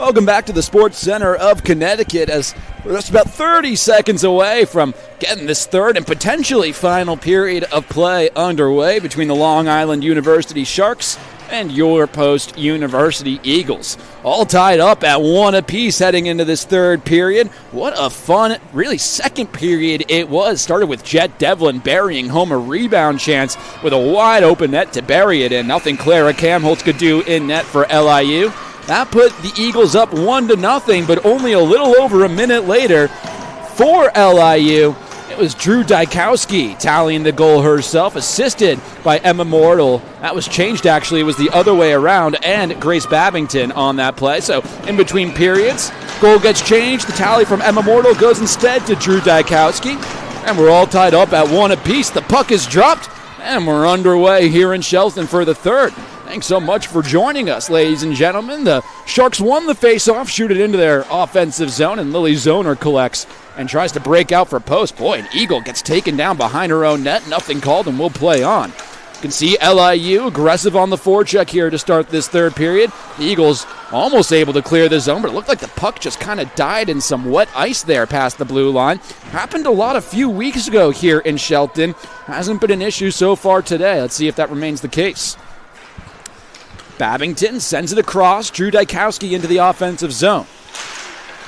Welcome back to the Sports Center of Connecticut as we're just about 30 seconds away from getting this third and potentially final period of play underway between the Long Island University Sharks and your Post University Eagles. All tied up at 1 apiece heading into this third period. What a fun, really second period it was. Started with Jet Devlin burying home a rebound chance with a wide open net to bury it in. Nothing Clara Kamholtz could do in net for LIU. That put the Eagles up 1-0, but only a little over a minute later for LIU, it was Drew Dykowski tallying the goal herself, assisted by Emma Mortal. That was changed, actually. It was the other way around, and Grace Babington on that play. So in between periods, goal gets changed. The tally from Emma Mortal goes instead to Drew Dykowski, and we're all tied up at 1 apiece. The puck is dropped, and we're underway here in Shelton for the third. Thanks so much for joining us, ladies and gentlemen. The Sharks won the face-off, shoot it into their offensive zone, and Lily Zoner collects and tries to break out for post. Boy, an Eagle gets taken down behind her own net. Nothing called, and we'll play on. You can see LIU aggressive on the forecheck here to start this third period. The Eagles almost able to clear the zone, but it looked like the puck just kind of died in some wet ice there past the blue line. Happened a few weeks ago here in Shelton. Hasn't been an issue so far today. Let's see if that remains the case. Babington sends it across. Drew Dykowski into the offensive zone.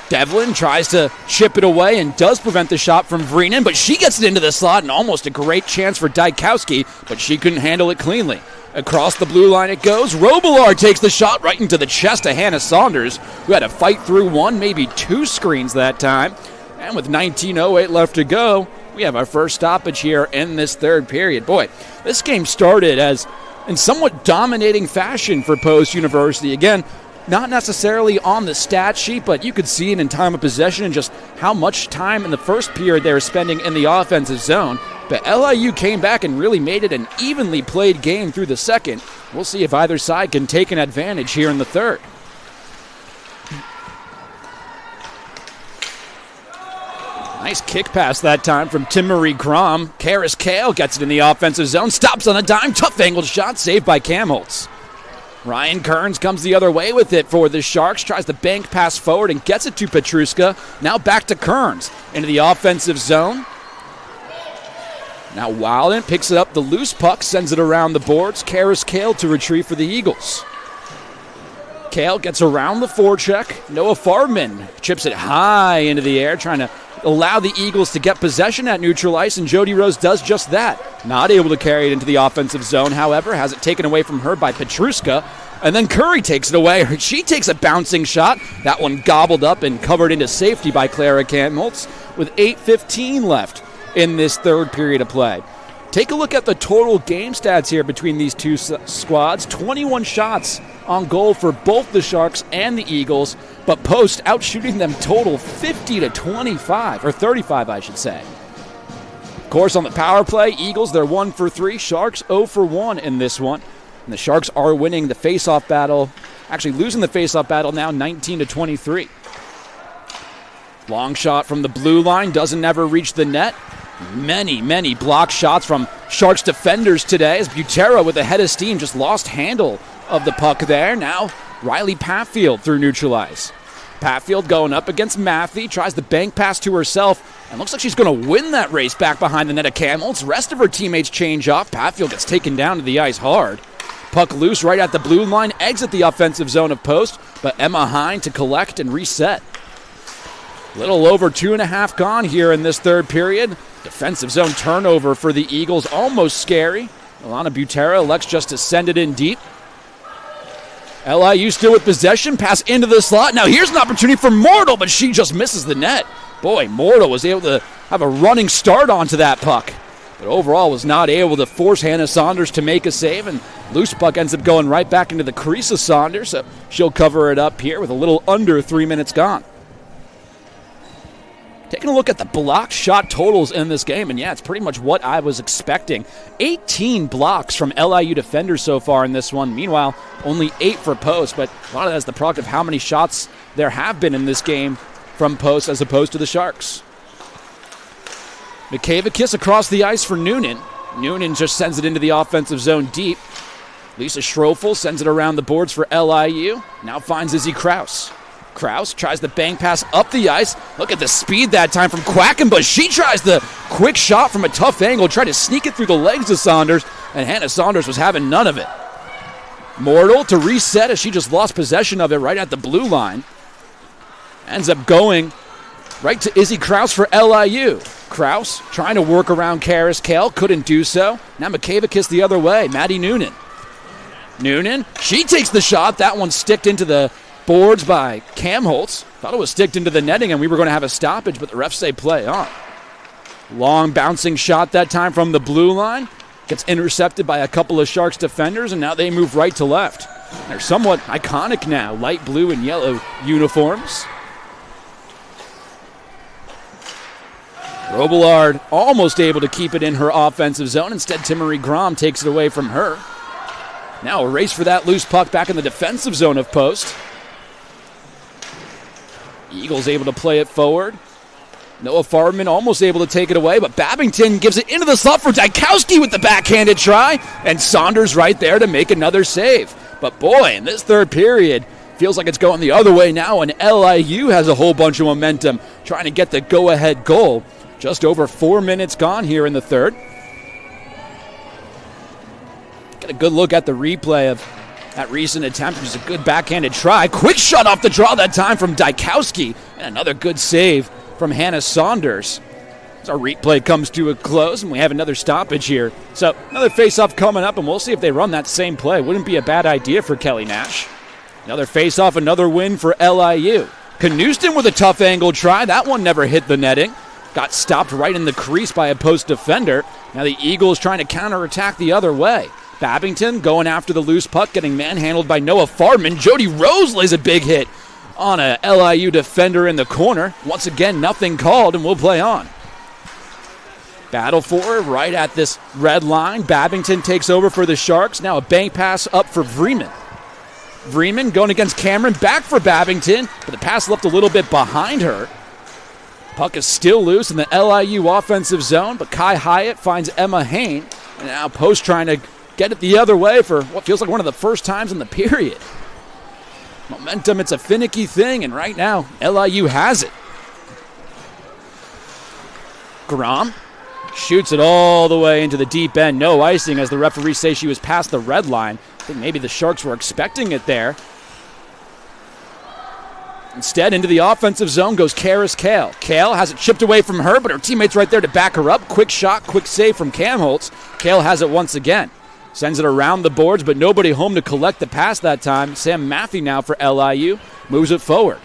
Devlin tries to chip it away and does prevent the shot from Vreenan, but she gets it into the slot and almost a great chance for Dykowski, but she couldn't handle it cleanly. Across the blue line it goes. Robillard takes the shot right into the chest of Hannah Saunders, who had to fight through one, maybe two screens that time. And with 19:08 left to go, we have our first stoppage here in this third period. Boy, this game started as in somewhat dominating fashion for Post University. Again, not necessarily on the stat sheet, but you could see it in time of possession and just how much time in the first period they were spending in the offensive zone. But LIU came back and really made it an evenly played game through the second. We'll see if either side can take an advantage here in the third. Nice kick pass that time from Tim-Marie Grom. Karis Kale gets it in the offensive zone, stops on a dime, tough angled shot, saved by Kamholtz. Ryan Kearns comes the other way with it for the Sharks, tries to bank pass forward and gets it to Petruska. Now back to Kearns into the offensive zone. Now Wilden picks it up, the loose puck, sends it around the boards. Karis Kale to retrieve for the Eagles. Kale gets around the forecheck. Noah Farbman chips it high into the air, trying to allow the Eagles to get possession at neutral ice, and Jody Rose does just that. Not able to carry it into the offensive zone, however, has it taken away from her by Petruska, and then Curry takes it away. She takes a bouncing shot. That one gobbled up and covered into safety by Clara Kamholtz with 8:15 left in this third period of play. Take a look at the total game stats here between these two squads. 21 shots on goal for both the Sharks and the Eagles, but Post outshooting them total 50-25, or 35, I should say. Of course, on the power play, Eagles, they're 1 for 3. Sharks 0 for 1 in this one. And the Sharks are winning the face-off battle, actually losing the face-off battle now 19-23. Long shot from the blue line, doesn't ever reach the net. Many block shots from Sharks defenders today as Butera with a head of steam just lost handle of the puck there. Now Riley Patfield through neutral ice. Patfield going up against Maffey, tries the bank pass to herself, and looks like she's going to win that race back behind the net of Kamholtz. Rest of her teammates change off. Patfield gets taken down to the ice hard. Puck loose right at the blue line, exit the offensive zone of Post, but Emma Hine to collect and reset. Little over 2.5 gone here in this third period. Defensive zone turnover for the Eagles, almost scary. Alana Butera elects just to send it in deep. LIU still with possession, pass into the slot. Now here's an opportunity for Mortal, but she just misses the net. Boy, Mortal was able to have a running start onto that puck, but overall was not able to force Hannah Saunders to make a save, and loose puck ends up going right back into the crease of Saunders, so she'll cover it up here with a little under 3 minutes gone. Taking a look at the blocked shot totals in this game, and yeah, it's pretty much what I was expecting. 18 blocks from LIU defenders so far in this one. Meanwhile, only 8 for Post, but a lot of that's the product of how many shots there have been in this game from Post as opposed to the Sharks. McKavakis across the ice for Noonan. Noonan just sends it into the offensive zone deep. Lisa Schrofel sends it around the boards for LIU. Now finds Izzy Kraus. Kraus tries the bang pass up the ice. Look at the speed that time from Quackenbush. She tries the quick shot from a tough angle, tried to sneak it through the legs of Saunders, and Hannah Saunders was having none of it. Mortal to reset as she just lost possession of it right at the blue line. Ends up going right to Izzy Kraus for LIU. Kraus trying to work around Karis Kale, couldn't do so. Now Mikavakis the other way, Maddie Noonan. Noonan, she takes the shot. That one sticked into the boards by Cam Holtz. Thought it was sticked into the netting and we were going to have a stoppage, but the refs say play on. Long bouncing shot that time from the blue line. Gets intercepted by a couple of Sharks defenders, and now they move right to left. They're somewhat iconic now, light blue and yellow uniforms. Robillard almost able to keep it in her offensive zone. Instead, Timmery Grom takes it away from her. Now a race for that loose puck back in the defensive zone of Post. Eagles able to play it forward. Noah Farman almost able to take it away, but Babington gives it into the slot for Dykowski with the backhanded try, and Saunders right there to make another save. But boy, in this third period, feels like it's going the other way now, and LIU has a whole bunch of momentum trying to get the go-ahead goal. Just over 4 minutes gone here in the third. Get a good look at the replay of that recent attempt. It was a good backhanded try. Quick shot off the draw that time from Dykowski, and another good save from Hannah Saunders. As our replay comes to a close, and we have another stoppage here. So another face-off coming up, and we'll see if they run that same play. Wouldn't be a bad idea for Kelly Nash. Another face-off, another win for LIU. Knuston with a tough angle try. That one never hit the netting. Got stopped right in the crease by a post defender. Now the Eagles trying to counterattack the other way. Babington going after the loose puck, getting manhandled by Noah Farman. Jody Rose lays a big hit on a LIU defender in the corner. Once again, nothing called, and we'll play on. Battle for it right at this red line. Babington takes over for the Sharks. Now a bank pass up for Vreeman. Vreeman going against Cameron, back for Babington, but the pass left a little bit behind her. Puck is still loose in the LIU offensive zone, but Kai Hyatt finds Emma Hain, and now Post trying to get it the other way for what feels like one of the first times in the period. Momentum, it's a finicky thing, and right now, LIU has it. Grom shoots it all the way into the deep end. No icing, as the referees say she was past the red line. I think maybe the Sharks were expecting it there. Instead, into the offensive zone goes Karis Kale. Kale has it chipped away from her, but her teammate's right there to back her up. Quick shot, quick save from Cam Holtz. Kale has it once again. Sends it around the boards, but nobody home to collect the pass that time. Sam Maffey now for LIU. Moves it forward.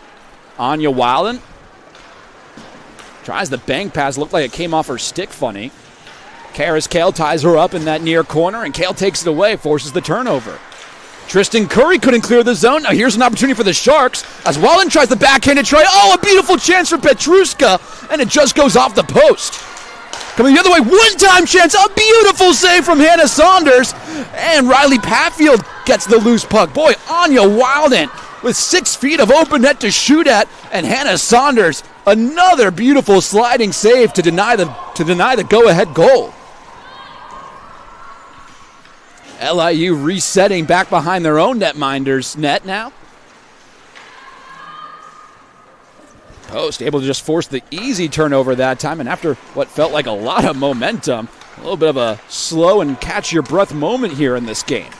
Anya Wallen tries the bang pass. Looked like it came off her stick funny. Karis Kale ties her up in that near corner, and Kale takes it away, forces the turnover. Tristan Curry couldn't clear the zone. Now here's an opportunity for the Sharks as Wallen tries the backhanded try. Oh, a beautiful chance for Petruska, and it just goes off the post. Coming the other way, one-time chance, a beautiful save from Hannah Saunders, and Riley Patfield gets the loose puck. Boy, Anya Wilden with 6 feet of open net to shoot at, and Hannah Saunders, another beautiful sliding save to deny the go-ahead goal. LIU resetting back behind their own netminder's net now. Post able to just force the easy turnover that time, and after what felt like a lot of momentum, a little bit of a slow and catch-your-breath moment here in this game.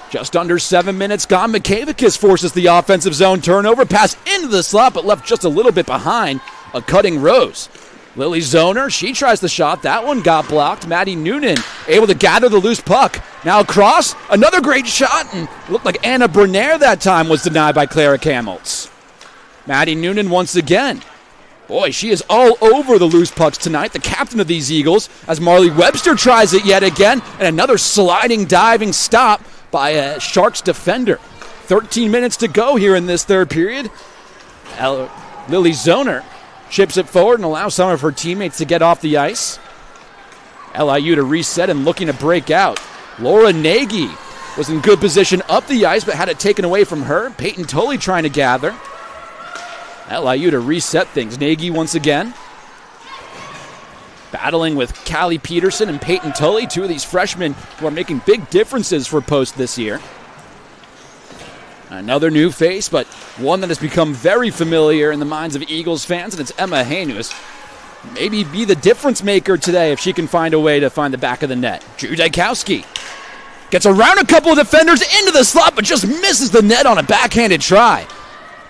Just under 7 minutes gone. Mikavakis forces the offensive zone turnover. Pass into the slot, but left just a little bit behind a cutting Rose. Lily Zoner, she tries the shot. That one got blocked. Maddie Noonan able to gather the loose puck. Now across, another great shot, and it looked like Anna Bernaire that time was denied by Clara Camels. Maddie Noonan once again. Boy, she is all over the loose pucks tonight, the captain of these Eagles, as Marley Webster tries it yet again, and another sliding, diving stop by a Sharks defender. 13 minutes to go here in this third period. Lily Zoner chips it forward and allows some of her teammates to get off the ice. LIU to reset and looking to break out. Laura Nagy was in good position up the ice, but had it taken away from her. Peyton Tully trying to gather. LIU to reset things. Nagy once again battling with Callie Peterson and Peyton Tully, two of these freshmen who are making big differences for Post this year. Another new face, but one that has become very familiar in the minds of Eagles fans, and it's Emma Hanuus. Maybe be the difference maker today if she can find a way to find the back of the net. Drew Dykowski gets around a couple of defenders into the slot, but just misses the net on a backhanded try.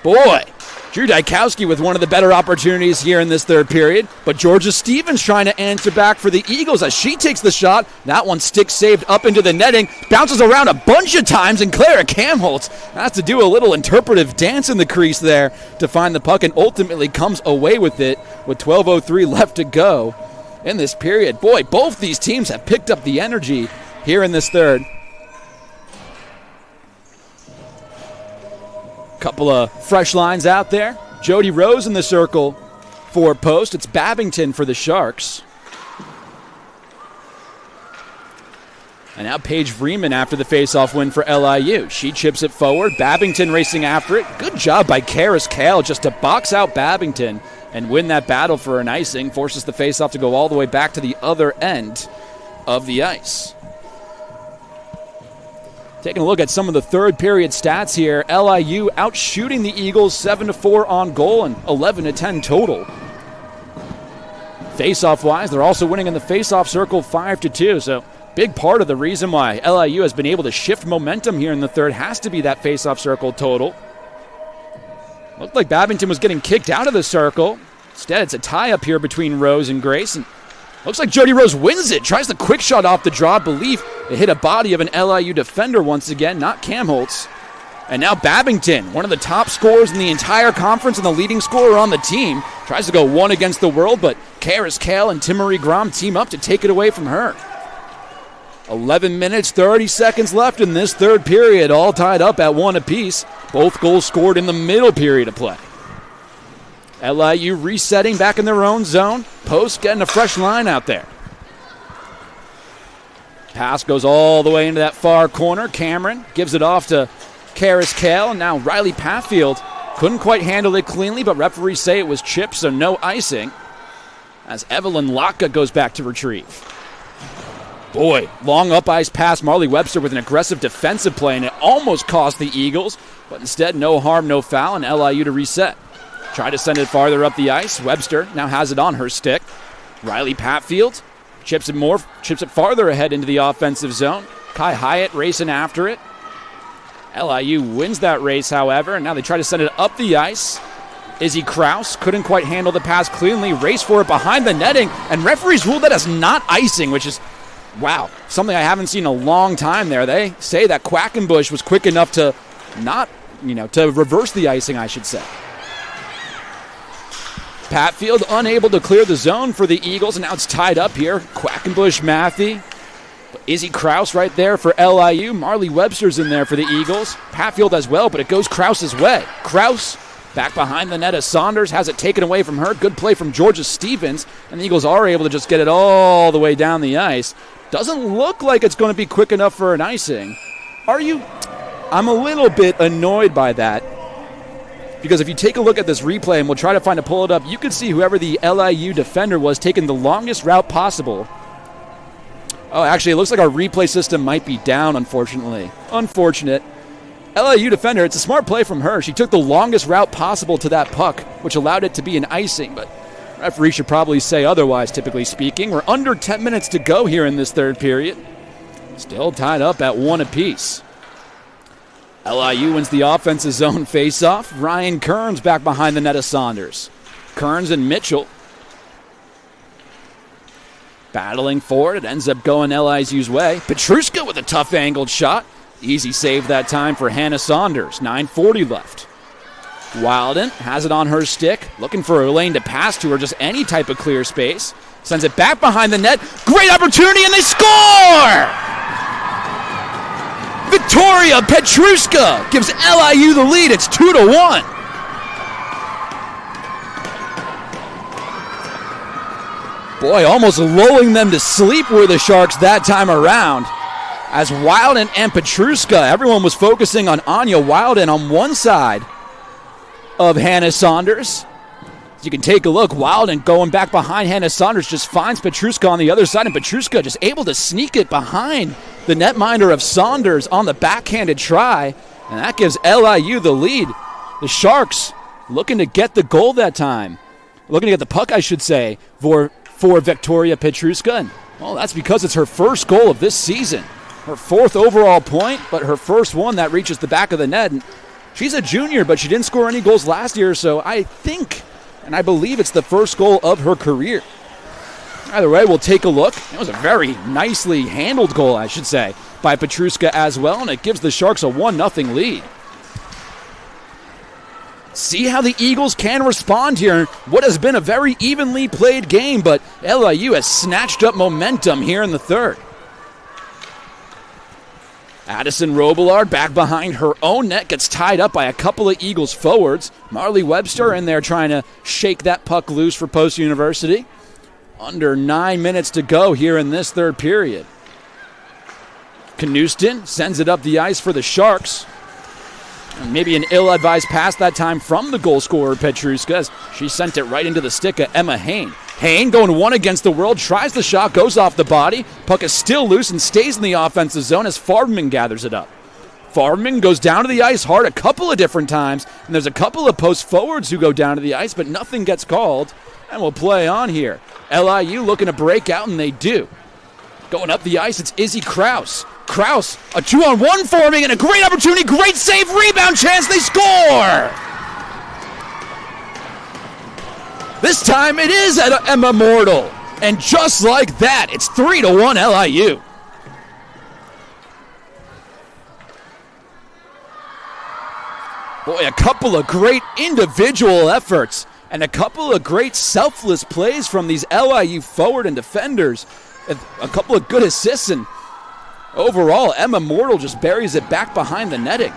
Boy, Drew Dykowski with one of the better opportunities here in this third period, but Georgia Stevens trying to answer back for the Eagles as she takes the shot. That one stick saved up into the netting, bounces around a bunch of times, and Clara Kamholtz has to do a little interpretive dance in the crease there to find the puck and ultimately comes away with it with 12:03 left to go in this period. Boy, both these teams have picked up the energy here in this third. Couple of fresh lines out there. Jody Rose in the circle for Post. It's Babington for the Sharks. And now Paige Freeman after the faceoff win for LIU. She chips it forward. Babington racing after it. Good job by Karis Kale just to box out Babington and win that battle for an icing. Forces the faceoff to go all the way back to the other end of the ice. Taking a look at some of the third period stats here. LIU outshooting the Eagles 7-4 on goal and 11-10 total. Faceoff wise, they're also winning in the faceoff circle 5-2. So big part of the reason why LIU has been able to shift momentum here in the third has to be that faceoff circle total. Looked like Babington was getting kicked out of the circle. Instead, it's a tie up here between Rose and Grace. And looks like Jody Rose wins it. Tries the quick shot off the draw. Believe it hit a body of an LIU defender once again, not Kamholtz. And now Babington, one of the top scorers in the entire conference and the leading scorer on the team, tries to go one against the world, but Karis Kale and Timmerie Grom team up to take it away from her. 11 minutes, 30 seconds left in this third period, all tied up at 1 apiece. Both goals scored in the middle period of play. LIU resetting back in their own zone. Post getting a fresh line out there. Pass goes all the way into that far corner. Cameron gives it off to Karis Kale. And now Riley Patfield couldn't quite handle it cleanly, but referees say it was chipped, so no icing. As Evelyn Laka goes back to retrieve. Boy, long up ice pass. Marley Webster with an aggressive defensive play, and it almost cost the Eagles. But instead, no harm, no foul, and LIU to reset. Try to send it farther up the ice. Webster now has it on her stick. Riley Patfield chips it farther ahead into the offensive zone. Kai Hyatt racing after it. LIU wins that race, however, and now they try to send it up the ice. Izzy Kraus couldn't quite handle the pass cleanly. Race for it behind the netting, and referees ruled that as not icing, which is, wow, something I haven't seen in a long time there. They say that Quackenbush was quick enough to not, to reverse the icing, I should say. Patfield unable to clear the zone for the Eagles, and now it's tied up here. Quackenbush, Matthey. Izzy Kraus right there for LIU. Marley Webster's in there for the Eagles. Patfield as well, but it goes Kraus's way. Kraus back behind the net as Saunders has it taken away from her. Good play from Georgia Stevens, and the Eagles are able to just get it all the way down the ice. Doesn't look like it's going to be quick enough for an icing. Are you? I'm a little bit annoyed by that. Because if you take a look at this replay, and we'll try to pull it up, you can see whoever the LIU defender was taking the longest route possible. Oh, actually, it looks like our replay system might be down, unfortunately. Unfortunate. LIU defender, it's a smart play from her. She took the longest route possible to that puck, which allowed it to be an icing, but referee should probably say otherwise, typically speaking. We're under 10 minutes to go here in this third period. Still tied up at 1 apiece. LIU wins the offensive zone faceoff. Ryan Kearns back behind the net of Saunders. Kearns and Mitchell battling for it. It ends up going LIU's way. Petruska with a tough angled shot. Easy save that time for Hannah Saunders. 9:40 left. Wilden has it on her stick. Looking for a lane to pass to, or just any type of clear space. Sends it back behind the net. Great opportunity, and they score! Victoria Petruska gives LIU the lead. It's 2-1. Boy, almost lulling them to sleep were the Sharks that time around. As Wilden and Petruska, everyone was focusing on Anya Wilden on one side of Hannah Saunders. As you can take a look, Wilden going back behind Hannah Saunders just finds Petruska on the other side, and Petruska just able to sneak it behind the netminder of Saunders on the backhanded try. And that gives LIU the lead. The Sharks looking to get the goal that time. Looking to get the puck, I should say, for Victoria Petruska. And, well, that's because it's her first goal of this season. Her 4th overall point, but her first one that reaches the back of the net. And she's a junior, but she didn't score any goals last year, so I think and I believe it's the first goal of her career. Either way, we'll take a look. It was a very nicely handled goal, I should say, by Petruska as well, and it gives the Sharks a 1-0 lead. See how the Eagles can respond here. What has been a very evenly played game, but LIU has snatched up momentum here in the third. Addison Robillard back behind her own net, gets tied up by a couple of Eagles forwards. Marley Webster in there trying to shake that puck loose for Post University. Under 9 minutes to go here in this third period. Knuston sends it up the ice for the Sharks. And maybe an ill-advised pass that time from the goal scorer, Petruska, as she sent it right into the stick of Emma Hain. Hain going one against the world, tries the shot, goes off the body. Puck is still loose and stays in the offensive zone as Farbman gathers it up. Farbman goes down to the ice hard a couple of different times, and there's a couple of post forwards who go down to the ice, but nothing gets called, and we'll play on here. LIU looking to break out, and they do. Going up the ice, it's Izzy Kraus. Kraus, a 2-on-1 forming, and a great opportunity, great save, rebound chance, they score! This time it is at Emma Mortal, and just like that, it's 3-1 LIU. Boy, a couple of great individual efforts and a couple of great selfless plays from these LIU forward and defenders. A couple of good assists, and overall, Emma Mortal just buries it back behind the netting.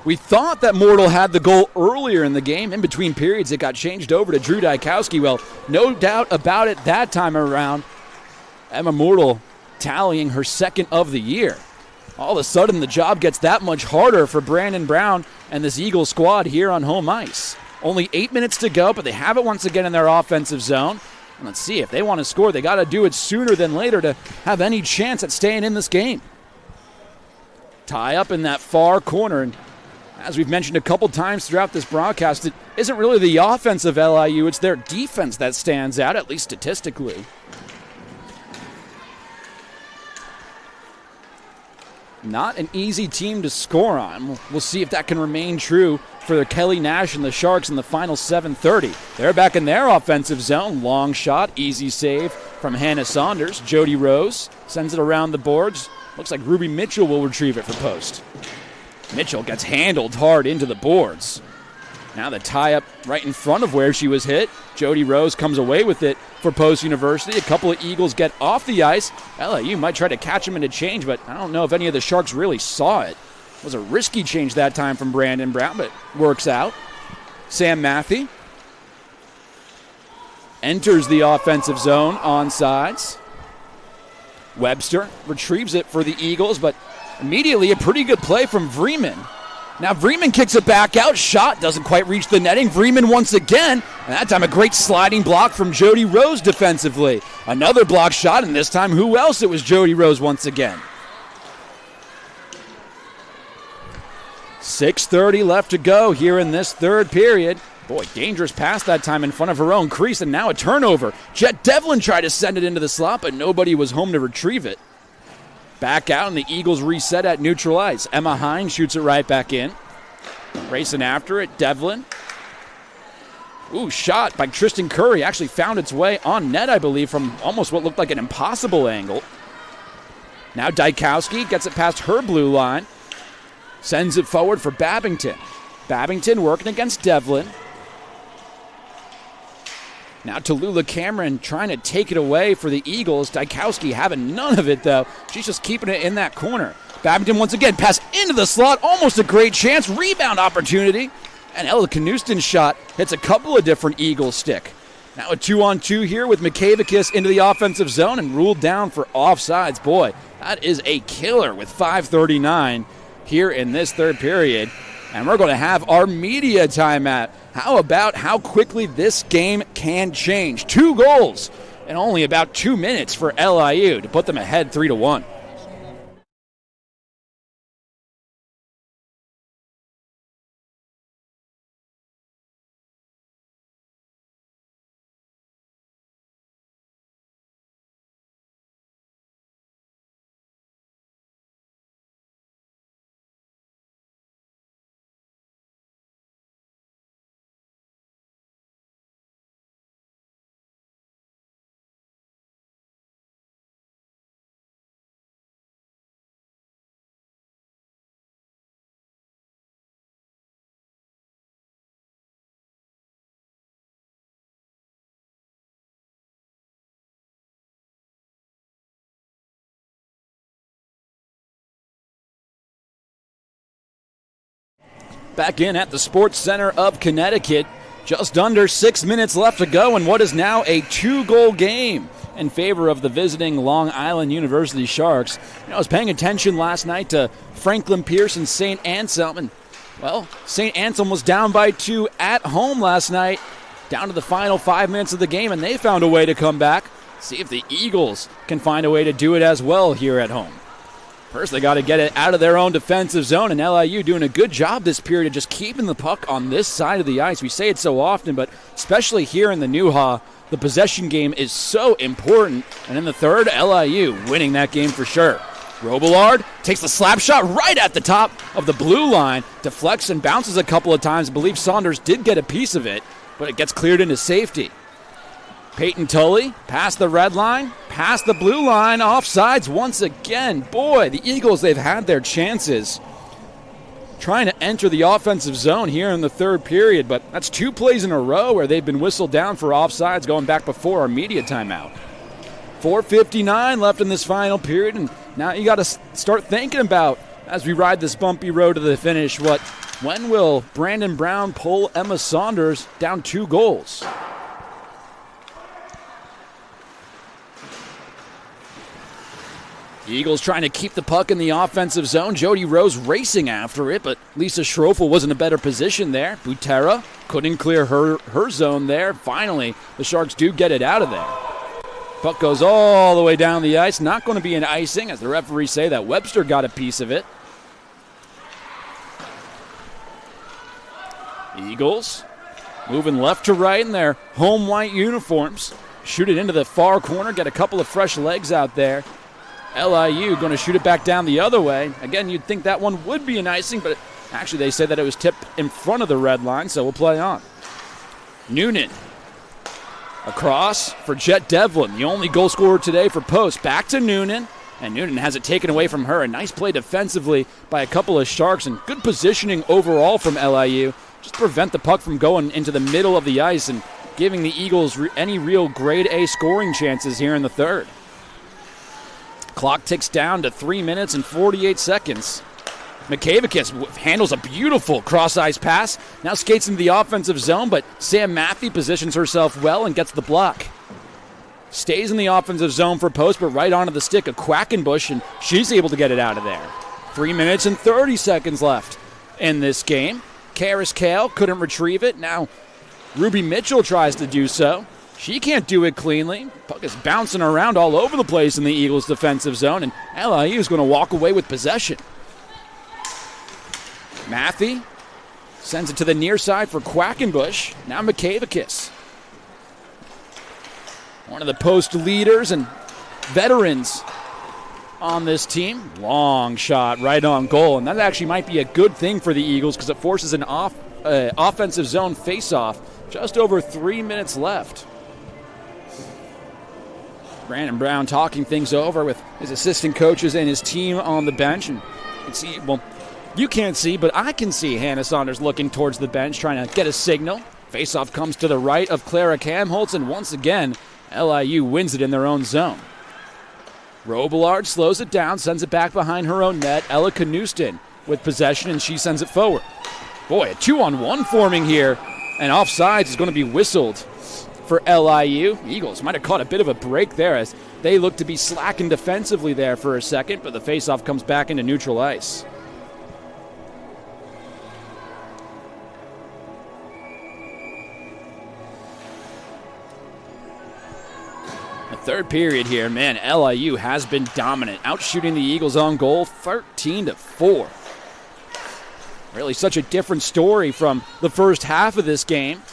We thought that Mortal had the goal earlier in the game. In between periods, it got changed over to Drew Dykowski. Well, no doubt about it that time around. Emma Mortal tallying her 2nd of the year. All of a sudden, the job gets that much harder for Brandon Brown and this Eagle squad here on home ice. Only 8 minutes to go, but they have it once again in their offensive zone. And let's see, if they want to score, they got to do it sooner than later to have any chance at staying in this game. Tie up in that far corner, and as we've mentioned a couple times throughout this broadcast, it isn't really the offense of LIU, it's their defense that stands out, at least statistically. Not an easy team to score on. We'll see if that can remain true for Kelly Nash and the Sharks in the final 7:30. They're back in their offensive zone. Long shot, easy save from Hannah Saunders. Jody Rose sends it around the boards. Looks like Ruby Mitchell will retrieve it for Post. Mitchell gets handled hard into the boards. Now the tie-up right in front of where she was hit. Jody Rose comes away with it for Post University. A couple of Eagles get off the ice. LIU might try to catch them into change, but I don't know if any of the Sharks really saw it. It was a risky change that time from Brandon Brown, but works out. Sam Matthey enters the offensive zone on sides. Webster retrieves it for the Eagles, but immediately a pretty good play from Vreeman. Now Vreeman kicks it back out. Shot doesn't quite reach the netting. Vreeman once again, and that time a great sliding block from Jody Rose defensively. Another block shot, and this time who else? It was Jody Rose once again. 6:30 left to go here in this third period. Boy, dangerous pass that time in front of her own crease, and now a turnover. Jet Devlin tried to send it into the slot, but nobody was home to retrieve it. Back out, and the Eagles reset at neutral ice. Emma Hines shoots it right back in. Racing after it, Devlin. Ooh, shot by Tristan Curry. Actually found its way on net, I believe, from almost what looked like an impossible angle. Now Dykowski gets it past her blue line. Sends it forward for Babington. Babington working against Devlin. Now Tallulah Cameron trying to take it away for the Eagles. Dykowski having none of it, though. She's just keeping it in that corner. Babington once again, pass into the slot. Almost a great chance. Rebound opportunity. And Ella Knuston's shot hits a couple of different Eagles stick. Now a 2-on-2 here with Mikavakis into the offensive zone and ruled down for offsides. Boy, that is a killer with 5:39 here in this third period. And we're going to have our media timeout. How about how quickly this game can change? 2 goals in only about 2 minutes for LIU to put them ahead 3-1. Back in at the Sports Center of Connecticut. Just under 6 minutes left to go in what is now a 2-goal game in favor of the visiting Long Island University Sharks. I was paying attention last night to Franklin Pierce and St. Anselm, and, well, St. Anselm was down by 2 at home last night, down to the final 5 minutes of the game, and they found a way to come back. See if the Eagles can find a way to do it as well here at home. First, they got to get it out of their own defensive zone, and LIU doing a good job this period of just keeping the puck on this side of the ice. We say it so often, but especially here in the Newha, the possession game is so important. And in the third, LIU winning that game for sure. Robillard takes the slap shot right at the top of the blue line, deflects and bounces a couple of times. I believe Saunders did get a piece of it, but it gets cleared into safety. Peyton Tully past the red line, past the blue line, offsides once again. Boy, the Eagles, they've had their chances trying to enter the offensive zone here in the third period, but that's 2 plays in a row where they've been whistled down for offsides going back before our media timeout. 4:59 left in this final period, and now you got to start thinking about, as we ride this bumpy road to the finish, when will Brandon Brown pull Emma Saunders down 2 goals? The Eagles trying to keep the puck in the offensive zone. Jody Rose racing after it, but Lisa Schroeffel was in a better position there. Butera couldn't clear her zone there. Finally, the Sharks do get it out of there. Puck goes all the way down the ice. Not going to be an icing, as the referees say that Webster got a piece of it. Eagles moving left to right in their home white uniforms. Shoot it into the far corner, get a couple of fresh legs out there. LIU going to shoot it back down the other way. Again, you'd think that one would be an icing, but actually they said that it was tipped in front of the red line, so we'll play on. Noonan across for Jet Devlin, the only goal scorer today for Post. Back to Noonan, and Noonan has it taken away from her. A nice play defensively by a couple of Sharks, and good positioning overall from LIU. Just prevent the puck from going into the middle of the ice and giving the Eagles any real grade A scoring chances here in the third. Clock ticks down to 3 minutes and 48 seconds. Mikavicus handles a beautiful cross-ice pass. Now skates into the offensive zone, but Sam Matthew positions herself well and gets the block. Stays in the offensive zone for Post, but right onto the stick of Quackenbush, and she's able to get it out of there. 3 minutes and 30 seconds left in this game. Karis Kale couldn't retrieve it. Now Ruby Mitchell tries to do so. She can't do it cleanly. Puck is bouncing around all over the place in the Eagles' defensive zone, and LIU is going to walk away with possession. Matthew sends it to the near side for Quackenbush. Now Mikavicus, one of the Post leaders and veterans on this team. Long shot right on goal, and that actually might be a good thing for the Eagles because it forces an offensive zone face-off. Just over 3 minutes left. Brandon Brown talking things over with his assistant coaches and his team on the bench. And you can't see, but I can see Hannah Saunders looking towards the bench, trying to get a signal. Faceoff comes to the right of Clara Kamholtz, and once again, LIU wins it in their own zone. Robillard slows it down, sends it back behind her own net. Ella Knuston with possession, and she sends it forward. Boy, a 2-on-1 forming here, and offsides is going to be whistled for LIU. Eagles might have caught a bit of a break there as they look to be slacking defensively there for a second, but the faceoff comes back into neutral ice. The third period here, man, LIU has been dominant, outshooting the Eagles on goal 13-4. Really such a different story from the first half of this game.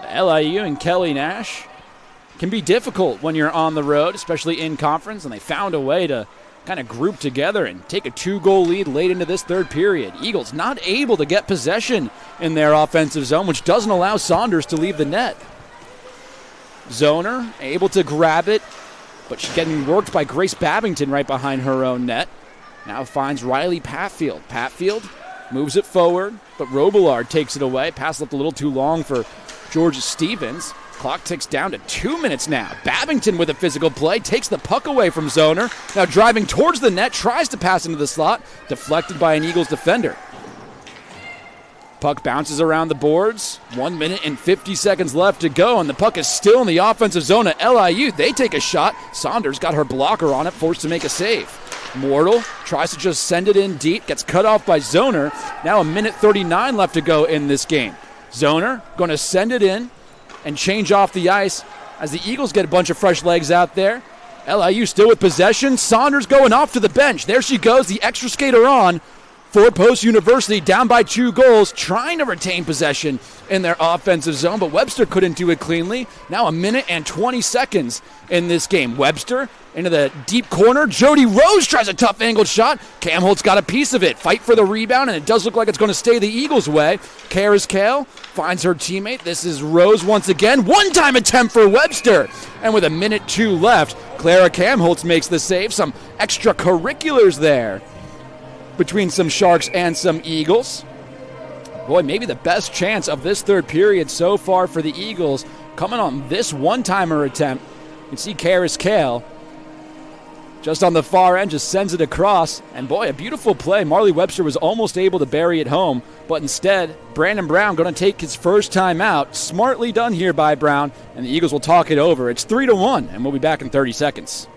LIU and Kelly Nash can be difficult when you're on the road, especially in conference, and they found a way to kind of group together and take a 2-goal lead late into this third period. Eagles not able to get possession in their offensive zone, which doesn't allow Saunders to leave the net. Zoner able to grab it, but she's getting worked by Grace Babington right behind her own net. Now finds Riley Patfield. Patfield moves it forward, but Robillard takes it away. Pass left a little too long for Georgia Stevens. Clock ticks down to 2 minutes now. Babington with a physical play, takes the puck away from Zoner. Now driving towards the net, tries to pass into the slot, deflected by an Eagles defender. Puck bounces around the boards. 1 minute and 50 seconds left to go, and the puck is still in the offensive zone at LIU. They take a shot. Saunders got her blocker on it, forced to make a save. Mortal tries to just send it in deep, gets cut off by Zoner. Now 1 minute 39 left to go in this game. Zoner going to send it in and change off the ice as the Eagles get a bunch of fresh legs out there. LIU still with possession. Saunders going off to the bench. There she goes, the extra skater on for Post University, down by 2 goals, trying to retain possession in their offensive zone, but Webster couldn't do it cleanly. Now 1 minute and 20 seconds in this game. Webster into the deep corner. Jody Rose tries a tough angled shot. Cam Holt's got a piece of it. Fight for the rebound, and it does look like it's going to stay the Eagles' way. Karis Kale finds her teammate. This is Rose once again. One-time attempt for Webster. And with 1 minute 2 left, Clara Kamholtz makes the save. Some extracurriculars there between some Sharks and some Eagles. Boy, maybe the best chance of this third period so far for the Eagles coming on this one-timer attempt. You can see Karis Kale just on the far end, just sends it across. And boy, a beautiful play. Marley Webster was almost able to bury it home, but instead, Brandon Brown going to take his first time out. Smartly done here by Brown, and the Eagles will talk it over. It's 3-1, and we'll be back in 30 seconds.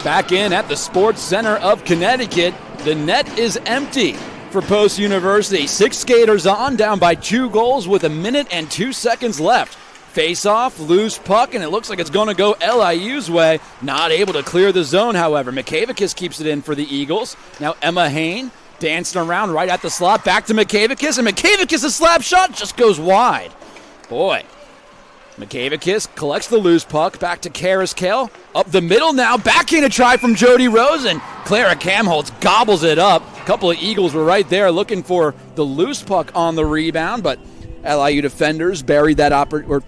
Back in at the Sports Center of Connecticut, the net is empty for Post University. 6 skaters on, down by 2 goals with 1 minute and 2 seconds left. Face-off, loose puck, and it looks like it's going to go LIU's way. Not able to clear the zone, however. Mikavicus keeps it in for the Eagles. Now Emma Hain dancing around right at the slot. Back to Mikavicus, and Mikavicus' slap shot just goes wide. Boy. Mikavicus collects the loose puck, back to Karis Kale. Up the middle now, backhand try from Jody Rose, and Clara Kamholtz gobbles it up. A couple of Eagles were right there looking for the loose puck on the rebound, but LIU defenders buried that or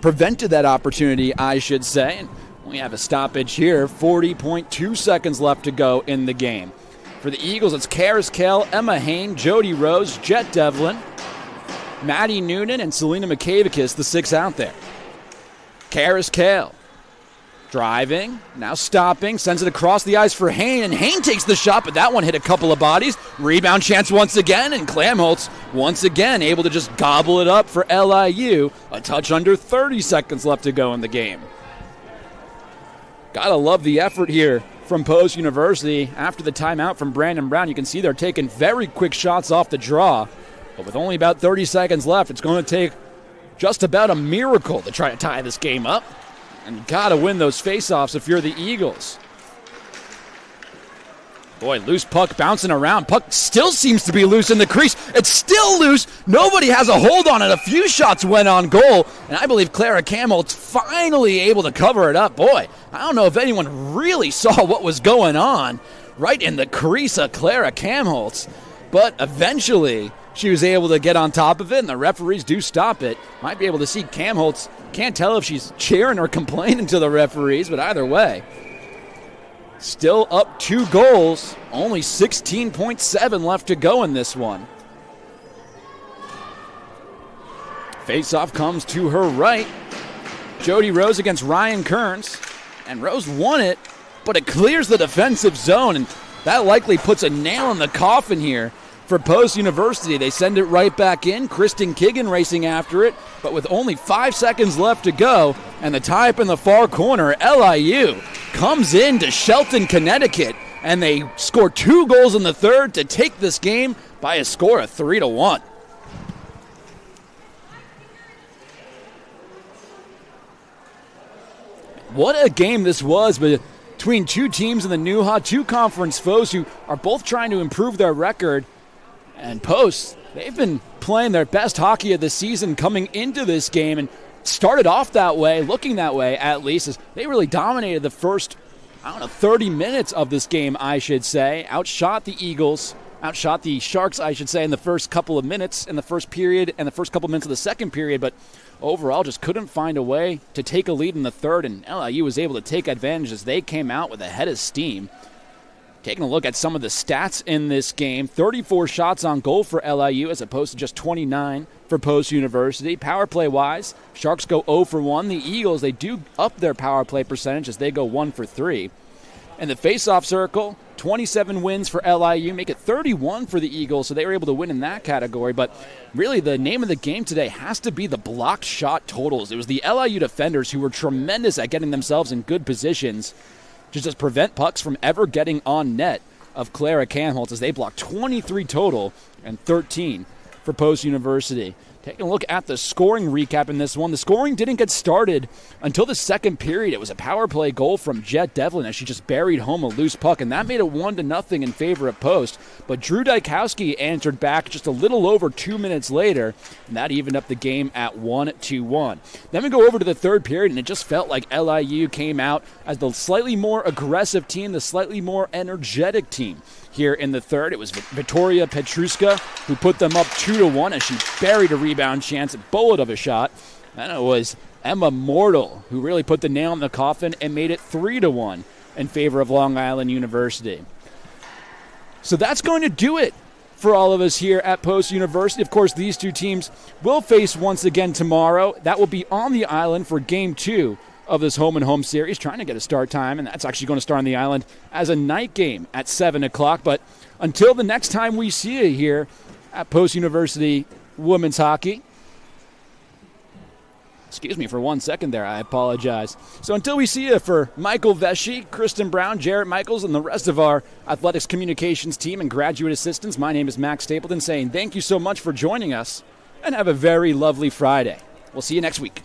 prevented that opportunity, I should say. And we have a stoppage here, 40.2 seconds left to go in the game. For the Eagles, it's Karis Kale, Emma Hain, Jody Rose, Jet Devlin, Maddie Noonan, and Selena Mikavicus, the 6 out there. Karis Kale driving, now stopping, sends it across the ice for Hain, and Hain takes the shot, but that one hit a couple of bodies. Rebound chance once again, and Kamholtz once again able to just gobble it up for LIU. A touch under 30 seconds left to go in the game. Gotta love the effort here from Post University. After the timeout from Brandon Brown, you can see they're taking very quick shots off the draw. But with only about 30 seconds left, it's going to take just about a miracle to try to tie this game up. And you got to win those faceoffs if you're the Eagles. Boy, loose puck bouncing around. Puck still seems to be loose in the crease. It's still loose. Nobody has a hold on it. A few shots went on goal. And I believe Clara Kamholtz finally able to cover it up. Boy, I don't know if anyone really saw what was going on right in the crease of Clara Kamholtz. But eventually she was able to get on top of it, and the referees do stop it. Might be able to see Kamholtz. Can't tell if she's cheering or complaining to the referees, but either way. Still up 2 goals. Only 16.7 left to go in this one. Face-off comes to her right. Jody Rose against Ryan Kearns. And Rose won it, but it clears the defensive zone, and that likely puts a nail in the coffin here for Post University. They send it right back in. Kristen Kigan racing after it, but with only 5 seconds left to go, and the tie up in the far corner, LIU comes into Shelton, Connecticut, and they score 2 goals in the third to take this game by a score of 3-1. What a game this was, but between two teams in the Nuha, two conference foes who are both trying to improve their record. And Post, they've been playing their best hockey of the season coming into this game and started off that way, looking that way at least, as they really dominated the first, 30 minutes of this game, I should say. Outshot the Sharks, I should say, in the first couple of minutes in the first period and the first couple of minutes of the second period, but overall just couldn't find a way to take a lead in the third, and LIU was able to take advantage as they came out with a head of steam. Taking a look at some of the stats in this game, 34 shots on goal for LIU as opposed to just 29 for Post University. Power play-wise, Sharks go 0 for 1. The Eagles, they do up their power play percentage as they go 1 for 3. In the face-off circle, 27 wins for LIU, make it 31 for the Eagles, so they were able to win in that category. But really, the name of the game today has to be the blocked shot totals. It was the LIU defenders who were tremendous at getting themselves in good positions to just prevent pucks from ever getting on net of Clara Canholtz, as they blocked 23 total and 13 for Post University. Taking a look at the scoring recap in this one. The scoring didn't get started until the second period. It was a power play goal from Jet Devlin as she just buried home a loose puck, and that made it 1-0 in favor of Post. But Drew Dykowski answered back just a little over 2 minutes later, and that evened up the game at 1-1. Then we go over to the third period, and it just felt like LIU came out as the slightly more aggressive team, the slightly more energetic team. Here in the third, it was Victoria Petruska who put them up 2-1 as she buried a rebound chance, a bullet of a shot. Then it was Emma Mortal who really put the nail in the coffin and made it 3-1 in favor of Long Island University. So that's going to do it for all of us here at Post University. Of course, these two teams will face once again tomorrow. That will be on the island for Game 2 of this home-and-home series, trying to get a start time, and that's actually going to start on the island as a night game at 7 o'clock. But until the next time we see you here at Post University Women's Hockey, excuse me for 1 second there, I apologize. So until we see you, for Michael Vesci, Kristen Brown, Jarrett Michaels, and the rest of our athletics communications team and graduate assistants, my name is Max Stapleton, saying thank you so much for joining us, and have a very lovely Friday. We'll see you next week.